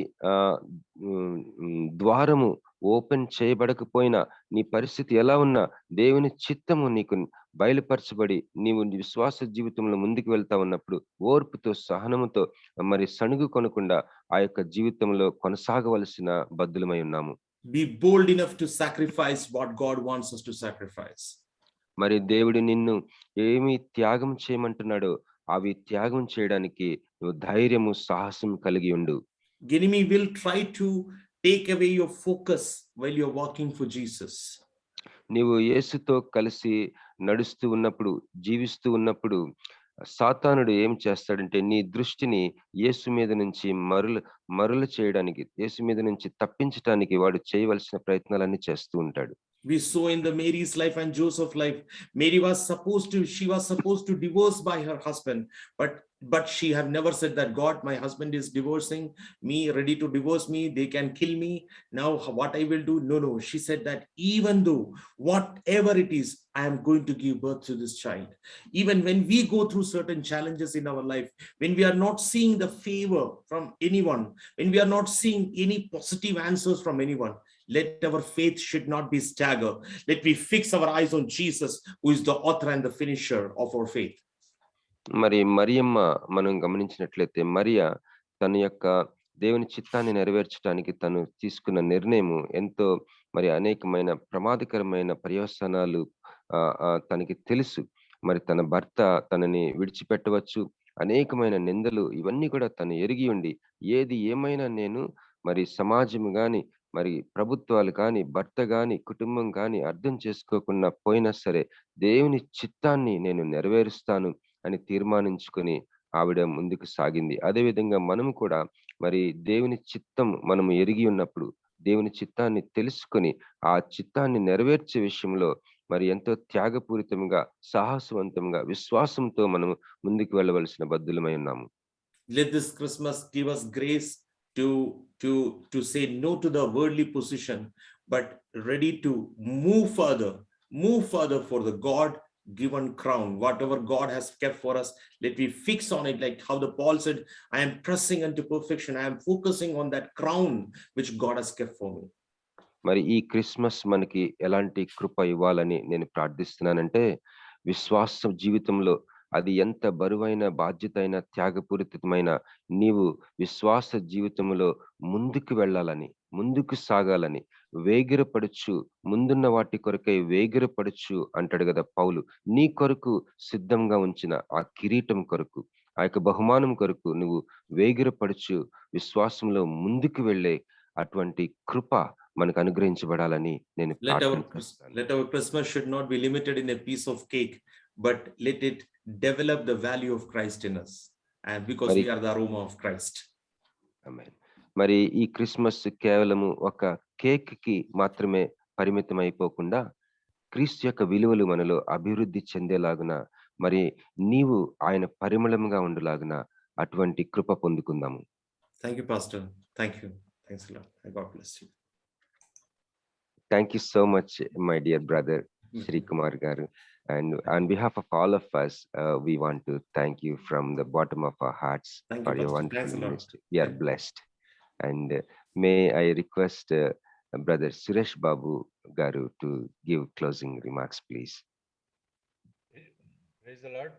ద్వారము ఓపెన్ చేయబడకపోయినా, నీ పరిస్థితి ఎలా ఉన్నా దేవుని చిత్తము నీకు బయలుపరచబడి నీవు విశ్వాస జీవితంలో ముందుకు వెళ్తా ఉన్నప్పుడు ఓర్పుతో, సహనముతో, మరి సణుగు కొనకుండా ఆ యొక్క జీవితంలో కొనసాగవలసిన బద్దులమై ఉన్నాము. Be bold enough to sacrifice what God wants us to sacrifice. మరి దేవుడు నిన్ను ఏమి త్యాగం చేయమంటున్నాడో అవి త్యాగం చేయడానికి నువ్వు ధైర్యము సాహసం కలిగి ఉండు. Enemy will try to take away your focus while you're walking for Jesus. నీవు యేసుతో కలిసి నడుస్తూ ఉన్నప్పుడు, జీవిస్తూ ఉన్నప్పుడు సాతానుడు ఏం చేస్తాడంటే నీ దృష్టిని యేసు మీద నుంచి మరల చేయడానికి, యేసు మీద నుంచి తప్పించడానికి వాడు చేయవలసిన ప్రయత్నాలన్నీ చేస్తూ ఉంటాడు. We saw in the Mary's life and Joseph's life, Mary was supposed to divorce by her husband, but she have never said that, God, my husband is divorcing me, ready to divorce me, they can kill me, now what I will do? No, she said that even though whatever it is, I am going to give birth to this child. Even when we go through certain challenges in our life, when we are not seeing the favor from anyone, when we are not seeing any positive answers from anyone, let our faith should not be staggered. Let me fix our eyes on Jesus, who is the author and the finisher of our faith. మరి మరియమ్మ మనం గమనించినట్లయితే మరియ తన యొక్క దేవుని చిత్తాన్ని నెరవేర్చడానికి తను తీసుకున్న నిర్ణయం ఎంతో మరి అనేకమైన ప్రమాదకరమైన పర్యవసానాలు తనకి తెలుసు. మరి తన భర్త తనని విడిచిపెట్టవచ్చు, అనేకమైన నిందలు ఇవన్నీ కూడా తను ఎరిగి ఉండి ఏది ఏమైనా నేను మరి సమాజం గాని, మరి ప్రభుత్వాలు కానీ, భర్త కానీ, కుటుంబం కానీ అర్థం చేసుకోకుండా పోయినా సరే దేవుని చిత్తాన్ని నేను నెరవేరుస్తాను అని తీర్మానించుకొని ఆవిడ ముందుకు సాగింది. అదేవిధంగా మనం కూడా మరి దేవుని చిత్తం మనం ఎరిగి ఉన్నప్పుడు, దేవుని చిత్తాన్ని తెలుసుకొని ఆ చిత్తాన్ని నెరవేర్చే విషయంలో మరి ఎంతో త్యాగపూరితంగా, సాహసవంతంగా, విశ్వాసంతో మనం ముందుకు వెళ్ళవలసిన బద్దులమై ఉన్నాము. Let this Christmas give us grace to say no to the worldly position, but ready to move further for the God given crown. Whatever God has kept for us, let me fix on it, like how the Paul said, I am pressing unto perfection, I am focusing on that crown which God has kept for me. మరి ఈ క్రిస్మస్ మనకి ఎలాంటి కృప ఇవ్వాలని నేను ప్రార్థిస్తున్నానంటే, విశ్వాస జీవితంలో అది ఎంత బరువైన, బాధ్యత అయిన, త్యాగపూరితమైన నీవు విశ్వాస జీవితంలో ముందుకు వెళ్ళాలని, ముందుకు సాగాలని, వేగిరపడుచు, ముందున్న వాటి కొరకై వేగిరపడుచు అంటాడు కదా పౌలు. నీ కొరకు సిద్ధంగా ఉంచిన ఆ కిరీటం కొరకు, ఆ యొక్క బహుమానం కొరకు నువ్వు వేగిరపడుచు విశ్వాసంలో ముందుకు వెళ్ళే అటువంటి కృప మనకు అనుగ్రహించబడాలని నేను Let our Christmas should not be limited in a piece of cake, but let it develop the value of Christ in us, and because we are the aroma of Christ. Amen. మరి ఈ క్రిస్మస్ కేవలము ఒక కేక్ కి మాత్రమే పరిమితం అయిపోకుండా క్రీస్తు యొక్క విలువలు మనలో అభివృద్ధి చెందేలాగున, మరి నీవు ఆయన పరిమళంగా ఉండలాగున అటువంటి కృప పొందుకుందాము. Thank you, Pastor. Thank you. Thanks a lot. God bless you. Thank you so much, my dear brother Sri Kumar garu. And on behalf of all of us, we want to thank you from the bottom of our hearts for your wonderful ministry. We are blessed. And may I request brother Suresh Babu garu to give closing remarks, please. Praise the Lord.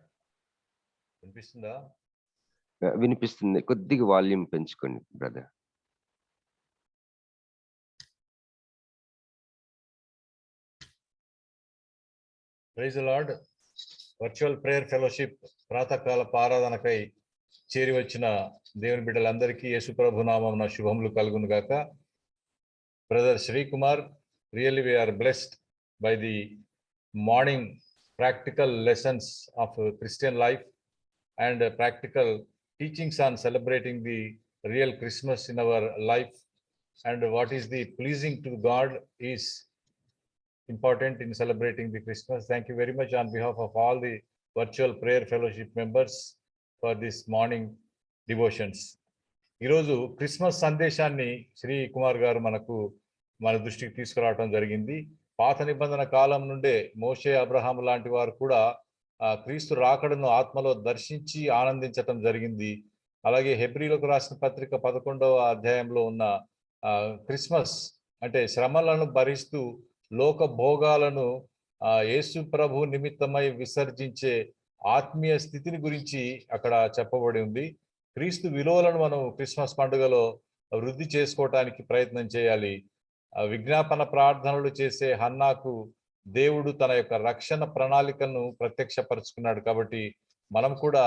వినిపిస్తుందా? వినిపిస్తుంది. కొద్దిగా వాల్యూమ్ పెంచుకోండి brother. Praise the Lord. Virtual prayer fellowship ప్రాతకాల ఆరాధనకై చేరి వచ్చిన దేవుని బిడ్డలందరికీ యేసు ప్రభు నామమున శుభములు కలుగును గాక. Brother Shri Kumar, really we are blessed by the morning practical lessons of Christian life and practical teachings on celebrating the real Christmas in our life, and what is the pleasing to God is important in celebrating the Christmas. Thank you very much on behalf of all the virtual prayer fellowship members for this morning devotions. ఈరోజు క్రిస్మస్ సందేశాన్ని శ్రీ కుమార్ గారు మన దృష్టికి తీసుకురావడం జరిగింది. పాత నిబంధన కాలం నుండే మోషే, అబ్రహాం లాంటి వారు కూడా క్రీస్తు రాకడను ఆత్మలో దర్శించి ఆనందించటం జరిగింది. అలాగే హెబ్రీలకు రాసిన పత్రిక 11వ అధ్యాయంలో ఉన్న క్రిస్మస్ అంటే శ్రమలను భరిస్తూ లోక భోగాలను యేసు ప్రభు నిమిత్తమై విసర్జించే ఆత్మీయ స్థితిని గురించి అక్కడ చెప్పబడి ఉంది. క్రీస్తు విలువలను మనం క్రిస్మస్ పండుగలో వృద్ధి చేసుకోవటానికి ప్రయత్నం చేయాలి. విజ్ఞాపన ప్రార్థనలు చేసే హన్నాకు దేవుడు తన యొక్క రక్షణ ప్రణాళికను ప్రత్యక్షపరుచుకున్నాడు. కాబట్టి మనం కూడా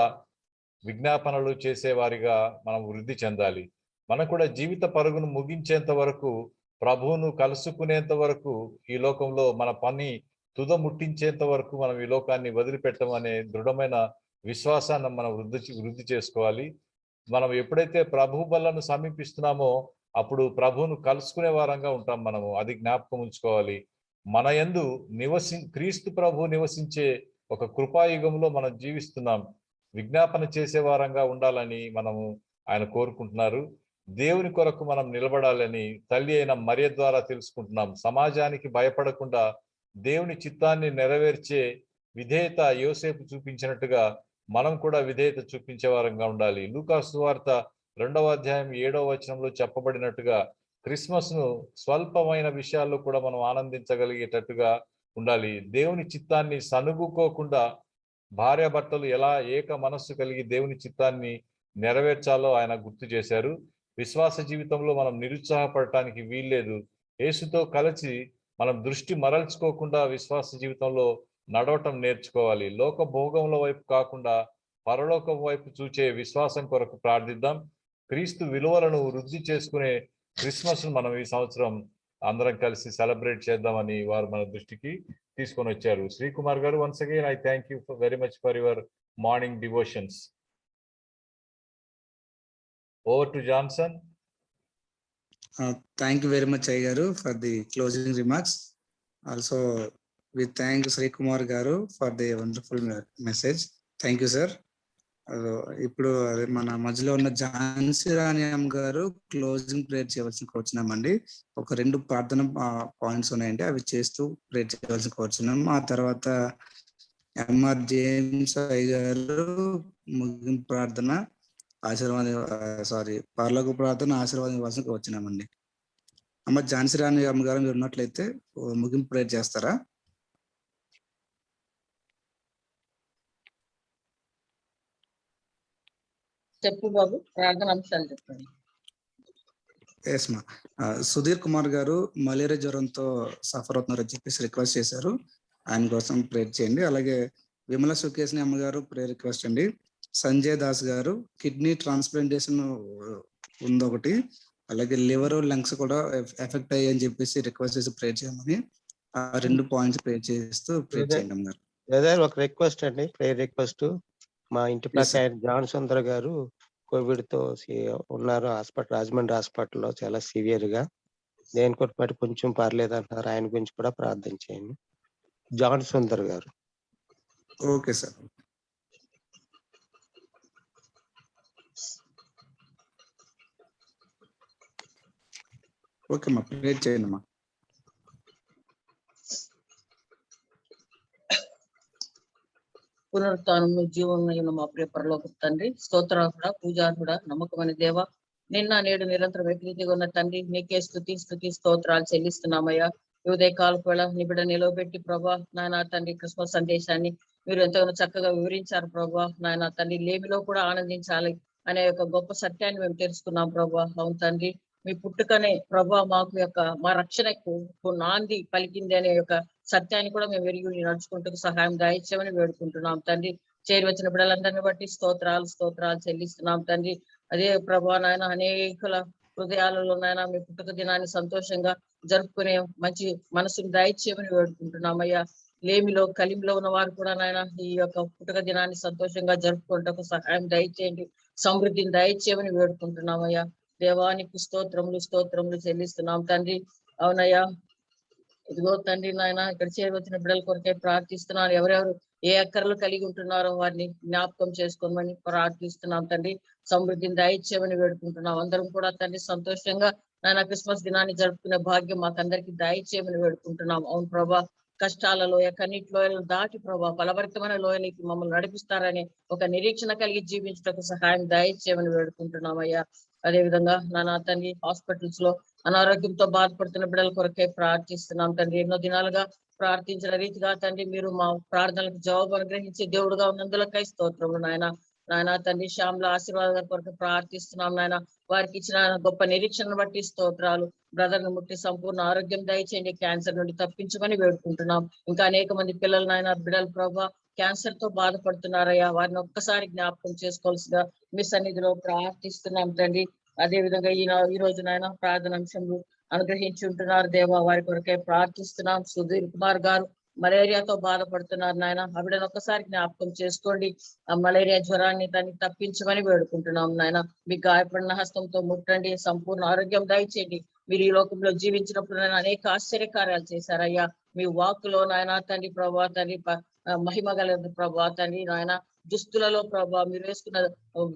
విజ్ఞాపనలు చేసేవారిగా మనం వృద్ధి చెందాలి. మనం కూడా జీవిత పరుగును ముగించేంత వరకు, ప్రభువును కలుసుకునేంత వరకు, ఈ లోకంలో మన పని తుద ముట్టించేంత వరకు మనం ఈ లోకాన్ని వదిలిపెట్టమనే దృఢమైన విశ్వాసాన్ని మనం వృద్ధి చేసుకోవాలి. మనం ఎప్పుడైతే ప్రభు బలను సమీపిస్తున్నామో అప్పుడు ప్రభువును కలుసుకునే వారంగా ఉంటాం మనము. అది జ్ఞాపకం ఉంచుకోవాలి. మన యందు క్రీస్తు ప్రభు నివసించే ఒక కృపాయుగంలో మనం జీవిస్తున్నాం. విజ్ఞాపన చేసే వారంగా ఉండాలని మనము ఆయన కోరుకుంటున్నారు. దేవుని కొరకు మనం నిలబడాలని తల్లి అయిన మరియ ద్వారా తెలుసుకుంటున్నాం. సమాజానికి భయపడకుండా దేవుని చిత్తాన్ని నెరవేర్చే విధేయత యోసేపు చూపించినట్టుగా మనం కూడా విధేయత చూపించే వారంగా ఉండాలి. లూకాసు సువార్త 2వ అధ్యాయం 7వ వచనంలో చెప్పబడినట్టుగా క్రిస్మస్ ను స్వల్పమైన విషయాల్లో కూడా మనం ఆనందించగలిగేటట్టుగా ఉండాలి. దేవుని చిత్తాన్ని సనుగుకోకుండా భార్యాభర్తలు ఎలా ఏక మనస్సు కలిగి దేవుని చిత్తాన్ని నెరవేర్చాలో ఆయన గుర్తు చేశారు. విశ్వాస జీవితంలో మనం నిరుత్సాహపడటానికి వీల్లేదు. యేసుతో కలిసి మనం దృష్టి మరల్చుకోకుండా విశ్వాస జీవితంలో నడవటం నేర్చుకోవాలి. లోక భోగముల వైపు కాకుండా పరలోకం వైపు చూచే విశ్వాసం కొరకు ప్రార్థిద్దాం. క్రీస్తు విలువలను వృద్ధి చేసుకునే క్రిస్మస్ ను మనం ఈ సంవత్సరం అందరం కలిసి సెలబ్రేట్ చేద్దామని వారు మన దృష్టికి తీసుకొని వచ్చారు. శ్రీకుమార్ గారు, once again I thank you very much for your morning devotions. Over to Johnson. Thank you very much, Ayya garu, for the closing remarks. Also, we thank Sri Kumar garu for the wonderful message. Thank you, sir. ఇప్పుడు మన మధ్యలో ఉన్న ఝాన్సీ రాణి అమ్మ గారు క్లోజింగ్ ప్రేయర్ చేయవలసిన కోరుచున్నామండి. ఒక 2 ప్రార్థన పాయింట్స్ ఉన్నాయండి, అవి చేస్తూ ప్రేయర్ చేయవలసిన కోరుచున్నాం. ఆ తర్వాత ఎంఆర్ జేమ్స్ అయ్య గారు ముగింపు ప్రార్థన పరలోక ప్రార్థన ఆశీర్వాదం ఇవ్వాల్సిన కోరుచున్నామండి. అమ్మ ఝాన్సీ రాణి అమ్మ గారు మీరు ఉన్నట్లయితే ముగింపు ప్రేయర్ చేస్తారా? చెప్పు బాబు, ప్రార్థన అంశాలు చెప్పండి. ఎస్ మా. సుధీర్ కుమార్ గారు మలేరియా జ్వరంతో సఫర్ అవుతున్నారని చెప్పేసి రిక్వెస్ట్ చేశారు. ఆయన కోసం ప్రేయర్ చేయండి. అలాగే విమల సుకేశ్ని అమ్మ గారు ప్రేయర్ రిక్వెస్ట్ అండి. సంజయ్ దాస్ గారు కిడ్నీ ట్రాన్స్ప్లాంటేషన్ ఉంది ఒకటి, అలాగే లివర్ లంగ్స్ కూడా ఎఫెక్ట్ అయ్యాయి అని చెప్పేసి రిక్వెస్ట్ చేసి ప్రేయర్ చేయమని ఆ 2 పాయింట్స్ ప్రేయర్ చేస్తూ ప్రేయర్ చేయండి అమ్మ గారు. బ్రదర్ ఒక రిక్వెస్ట్ అండి, ప్రేయర్ రిక్వెస్ట్. మా ఇంటి పక్క ఆయన జాన్ సుందర్ గారు కోవిడ్ తో ఉన్నారు హాస్పిటల్, రాజమండ్రి హాస్పిటల్లో చాలా సివియర్ గా. దేని కొట్టి కొంచెం పర్లేదు అంటున్నారు. ఆయన గురించి కూడా ప్రార్థన చేయండి. జాన్ సుందర్ గారు. Okay sir. ఓకే అమ్మా, ప్రేయర్ చేయండి అమ్మా. పునరుత్థానము జీవమైన మా ప్రియ పరలోక తండ్రి, స్తోత్రార్హుడా, పూజార్హుడా, నమ్మకమైన దేవ, నిన్న నేడు నిరంతరం ఏకరీతిగా ఉన్న తండ్రి, నీకే స్తుతి స్తోత్రాలు చెల్లిస్తున్నామయ్యా. ఉదయ కాలకు వేళ నిబిడ నిలవబెట్టి ప్రభా నాయన తండ్రి క్రిస్మస్ సందేశాన్ని మీరు ఎంతగానో చక్కగా వివరించారు ప్రభా. నాయన తండ్రి లేమిలో కూడా ఆనందించాలి అనే ఒక గొప్ప సత్యాన్ని మేము తెలుసుకున్నాం ప్రభా. అవును తండ్రి, మీ పుట్టుకనే ప్రభా మాకు యొక్క మా రక్షణకు నాంది పలికింది అనే యొక్క సత్యాన్ని కూడా మేము ఎరిగి నడుచుకుంటూ సహాయం దయచేయమని వేడుకుంటున్నాం తండ్రి. చేరి వచ్చిన బిడ్డలందరినీ బట్టి స్తోత్రాలు చెల్లిస్తున్నాం తండ్రి. అదే ప్రభా నాయన అనేకుల హృదయాలలో నాయన మీ పుట్టుక దినాన్ని సంతోషంగా జరుపుకునే మంచి మనసును దయచేయమని వేడుకుంటున్నామయ్యా. లేమిలో కలిమిలో ఉన్న వారు కూడా నాయన ఈ యొక్క పుట్టుక దినాన్ని సంతోషంగా జరుపుకుంటూ సహాయం దయచేయండి, సమృద్ధిని దయచేయమని వేడుకుంటున్నామయ్యా. దేవానికి స్తోత్రములు చెల్లిస్తున్నాం తండ్రి. అవునయ్యా, ఇదిగో తండ్రి నాయన ఇక్కడ చేరవచ్చిన బిడ్డల కొరకే ప్రార్థిస్తున్నాను. ఎవరెవరు ఏ అక్కర్లు కలిగి ఉంటున్నారో వారిని జ్ఞాపకం చేసుకోమని ప్రార్థిస్తున్నాం తండ్రి. సమృద్ధిని దయచేయమని వేడుకుంటున్నాం. అందరం కూడా తండ్రి సంతోషంగా నాయన క్రిస్మస్ దినాన్ని జరుపుకునే భాగ్యం మాకందరికి దయచేయమని వేడుకుంటున్నాం. అవును ప్రభా, కష్టాల లోయ కన్నీటి లోయలను దాటి ప్రభా ఫలభరితమైన లోయలకి మమ్మల్ని నడిపిస్తారని ఒక నిరీక్షణ కలిగి జీవించడానికి సహాయం దయచేయమని వేడుకుంటున్నాం అయ్యా. అదే విధంగా నాన్న తండ్రి హాస్పిటల్స్ లో అనారోగ్యంతో బాధపడుతున్న బిడ్డల కొరకే ప్రార్థిస్తున్నాం తండ్రి. ఎన్నో దినాలుగా ప్రార్థించిన రీతిగా తండ్రి మీరు మా ప్రార్థనలకు జవాబు అనుగ్రహించి దేవుడుగా ఉన్నందులకై స్తోత్రములు నాయన తండ్రి. శ్యామల ఆశీర్వాదాల కొరకు ప్రార్థిస్తున్నాం నాయన. వారికి ఇచ్చిన గొప్ప నిరీక్షణను బట్టి స్తోత్రాలు. బ్రదర్ ను ముట్టి సంపూర్ణ ఆరోగ్యం దయచేయండి, క్యాన్సర్ నుండి తప్పించమని వేడుకుంటున్నాం. ఇంకా అనేక మంది పిల్లలు నాయన బిడ్డలు ప్రభా క్యాన్సర్ తో బాధపడుతున్నారయ్యా, వారిని ఒక్కసారి జ్ఞాపకం చేసుకోవాల్సిగా మీ సన్నిధిలో ప్రార్థిస్తున్నాం తండ్రి. అదే విధంగా ఈ రోజు నాయన ప్రార్థన అంశంలో అనుగ్రహించి ఉంటున్నారు దేవా, వారి కొరకే ప్రార్థిస్తున్నాం. సుధీర్ కుమార్ గారు మలేరియాతో బాధపడుతున్నారు నాయన, ఆవిడని ఒక్కసారి జ్ఞాపకం చేసుకోండి. ఆ మలేరియా జ్వరాన్ని దాన్ని తప్పించమని వేడుకుంటున్నాం నాయన. మీ గాయపడిన హస్తంతో ముట్టండి, సంపూర్ణ ఆరోగ్యం దయచేయండి. మీరు ఈ లోకంలో జీవించినప్పుడు నాయన అనేక ఆశ్చర్య కార్యాలు చేశారయ్యా. మీ వాక్కులో నాయన తండ్రి ప్రభా తండ్రి మహిమ గలదు ప్రభా తండ్రి నాయన. దుస్తులలో ప్రభా మీరు వేసుకున్న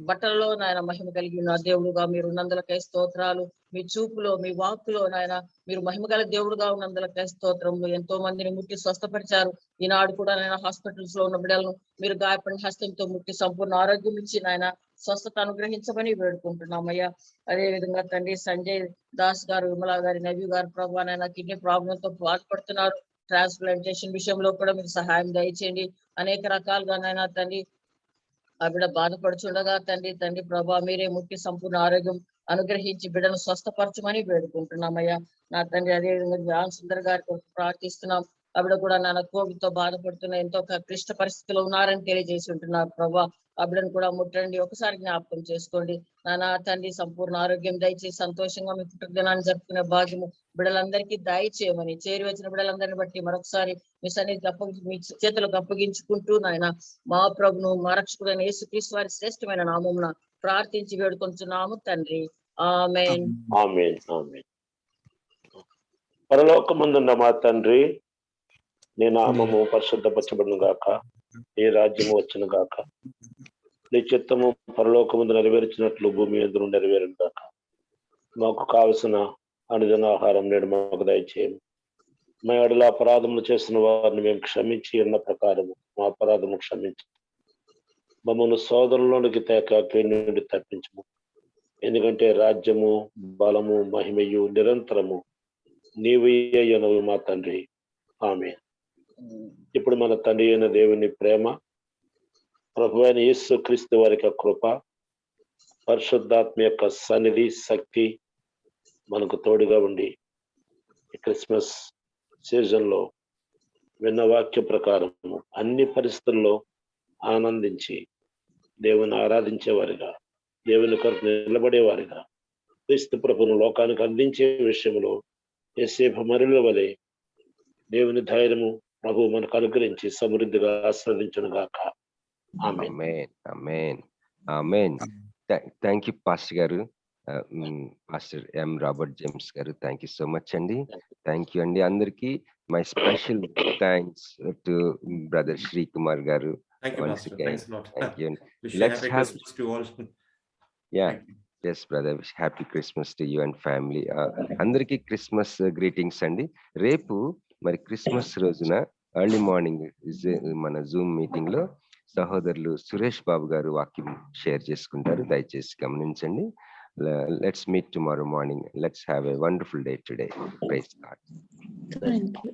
బట్టలలో నాయన మహిమ కలిగి ఉన్న దేవుడుగా మీరు ఉన్నందులకై స్తోత్రాలు. మీ చూపులో మీ వాక్కులో నాయన మీరు మహిమ గల దేవుడుగా ఉన్నందులకై స్తోత్రము. ఎంతో మందిని ముట్టి స్వస్థపరిచారు. ఈనాడు కూడా నాయన హాస్పిటల్స్ లో ఉన్న బిడ్డలను మీరు గాయపడిన హస్తంతో ముట్టి సంపూర్ణ ఆరోగ్యం ఇచ్చి నాయన స్వస్థత అనుగ్రహించమని వేడుకుంటున్నామయ్యా. అదే విధంగా తండ్రి సంజయ్ దాస్ గారు, విమలా గారి, నవ్యు గారు ప్రభా నాయన కిడ్నీ ప్రాబ్లం తో బాధపడుతున్నారు. ట్రాన్స్ప్లాంటేషన్ విషయంలో కూడా మీరు సహాయం దయచేయండి. అనేక రకాలుగా నాయన తండ్రి ఆ బిడ్డ బాధపడుచుండగా తండ్రి ప్రభా మీరే ముట్టి సంపూర్ణ ఆరోగ్యం అనుగ్రహించి బిడ్డను స్వస్థపరచమని వేడుకుంటున్నామయ్యా. నా తండ్రి అదే విధంగా జాన్ సుందర్ గారి కొరకు ప్రార్థిస్తున్నాం. ఆవిడ కూడా నాన్న కోవిడ్ తో బాధపడుతున్న ఎంతో క్లిష్ట పరిస్థితిలో ఉన్నారని తెలియజేసి ఉంటున్నారు ప్రభా. ఆ బిడ్డను కూడా ముట్టండి, ఒకసారి జ్ఞాపకం చేసుకోండి నాన్న తండ్రి. సంపూర్ణ ఆరోగ్యం దయచేసి సంతోషంగా మీ పుట్టుకదినాన్ని జరుపుకునే భాగ్యము బిడ్డలందరికీ దయచేయమని, చేరి వచ్చిన బిడ్డలందరినీ బట్టి మరొకసారి మీ సన్నిధి మీ చేతులకు అప్పగించుకుంటూ నాయన మా ప్రభును మా రక్షకుడైన యేసుక్రీస్తు వారి శ్రేష్టమైన నామమున ప్రార్థించి వేడుకొంచున్నాము తండ్రి. ఆమేన్. ఆమేన్. ఆమేన్. పరలోకమందున్న మా తండ్రి, నీ నామము పరిశుద్ధపరచబడును గాక, నీ రాజ్యము వచ్చును గాక, నీ చిత్తము పరలోకమందు నెరవేర్చినట్లు భూమి యందు నెరవేరును గాక. మాకు కావలసిన అనుదిన ఆహారం నేడు మాకు దయచేయము. మా ఎడల అపరాధములు చేసిన వారిని మేము క్షమించి ఉన్న ప్రకారము మా అపరాధము క్షమించి మమ్మల్ని సోదరులోనికి తేక కీడు నుండి తప్పించము. ఎందుకంటే రాజ్యము, బలము, మహిమయు నిరంతరము నీవయ్యనవు మా తండ్రి. ఆమేన్. ఇప్పుడు మన తండ్రి అయిన దేవుని ప్రేమ, ప్రభువైన యేసు క్రీస్తు వారి యొక్క కృప, పరిశుద్ధాత్మ యొక్క సన్నిధి, శక్తి మనకు తోడుగా ఉండి ఈ క్రిస్మస్ సీజన్ లో విన్న వాక్య ప్రకారము అన్ని పరిస్థితుల్లో ఆనందించి దేవుని ఆరాధించేవారిగా, దేవుని కొరకు నిలబడేవారిగా, క్రీస్తు ప్రభును లోకానికి అందించే విషయంలో యేసేపు మరుల వలె దేవుని ధైర్యము ప్రభు మనకు అనుగ్రహించి సమృద్ధిగా ఆస్వాదించును గాక. Amen. Amen. Amen. Thank you pastor గారు, పాస్టర్ ఎం రాబర్ట్ జేమ్స్ గారు. థ్యాంక్ యూ సో మచ్ అండి. థ్యాంక్ యూ అండి అందరికి. My special thanks to brother Shri Kumar గారు. Thank you, Once Pastor. again, Thanks a lot. thank you. Wish you Let's happy have, Christmas to all. yeah, Thank you. yes, brother. Happy Christmas to you and family. అందరికి క్రిస్మస్ గ్రీటింగ్స్ అండి. రేపు మరి క్రిస్మస్ రోజున ఎర్లీ మార్నింగ్ మన జూమ్ మీటింగ్ లో సహోదరులు సురేష్ బాబు గారు వాక్యం షేర్ చేసుకుంటారు, దయచేసి గమనించండి. Let's meet tomorrow morning. Let's have a wonderful day today. Praise God. Thank you.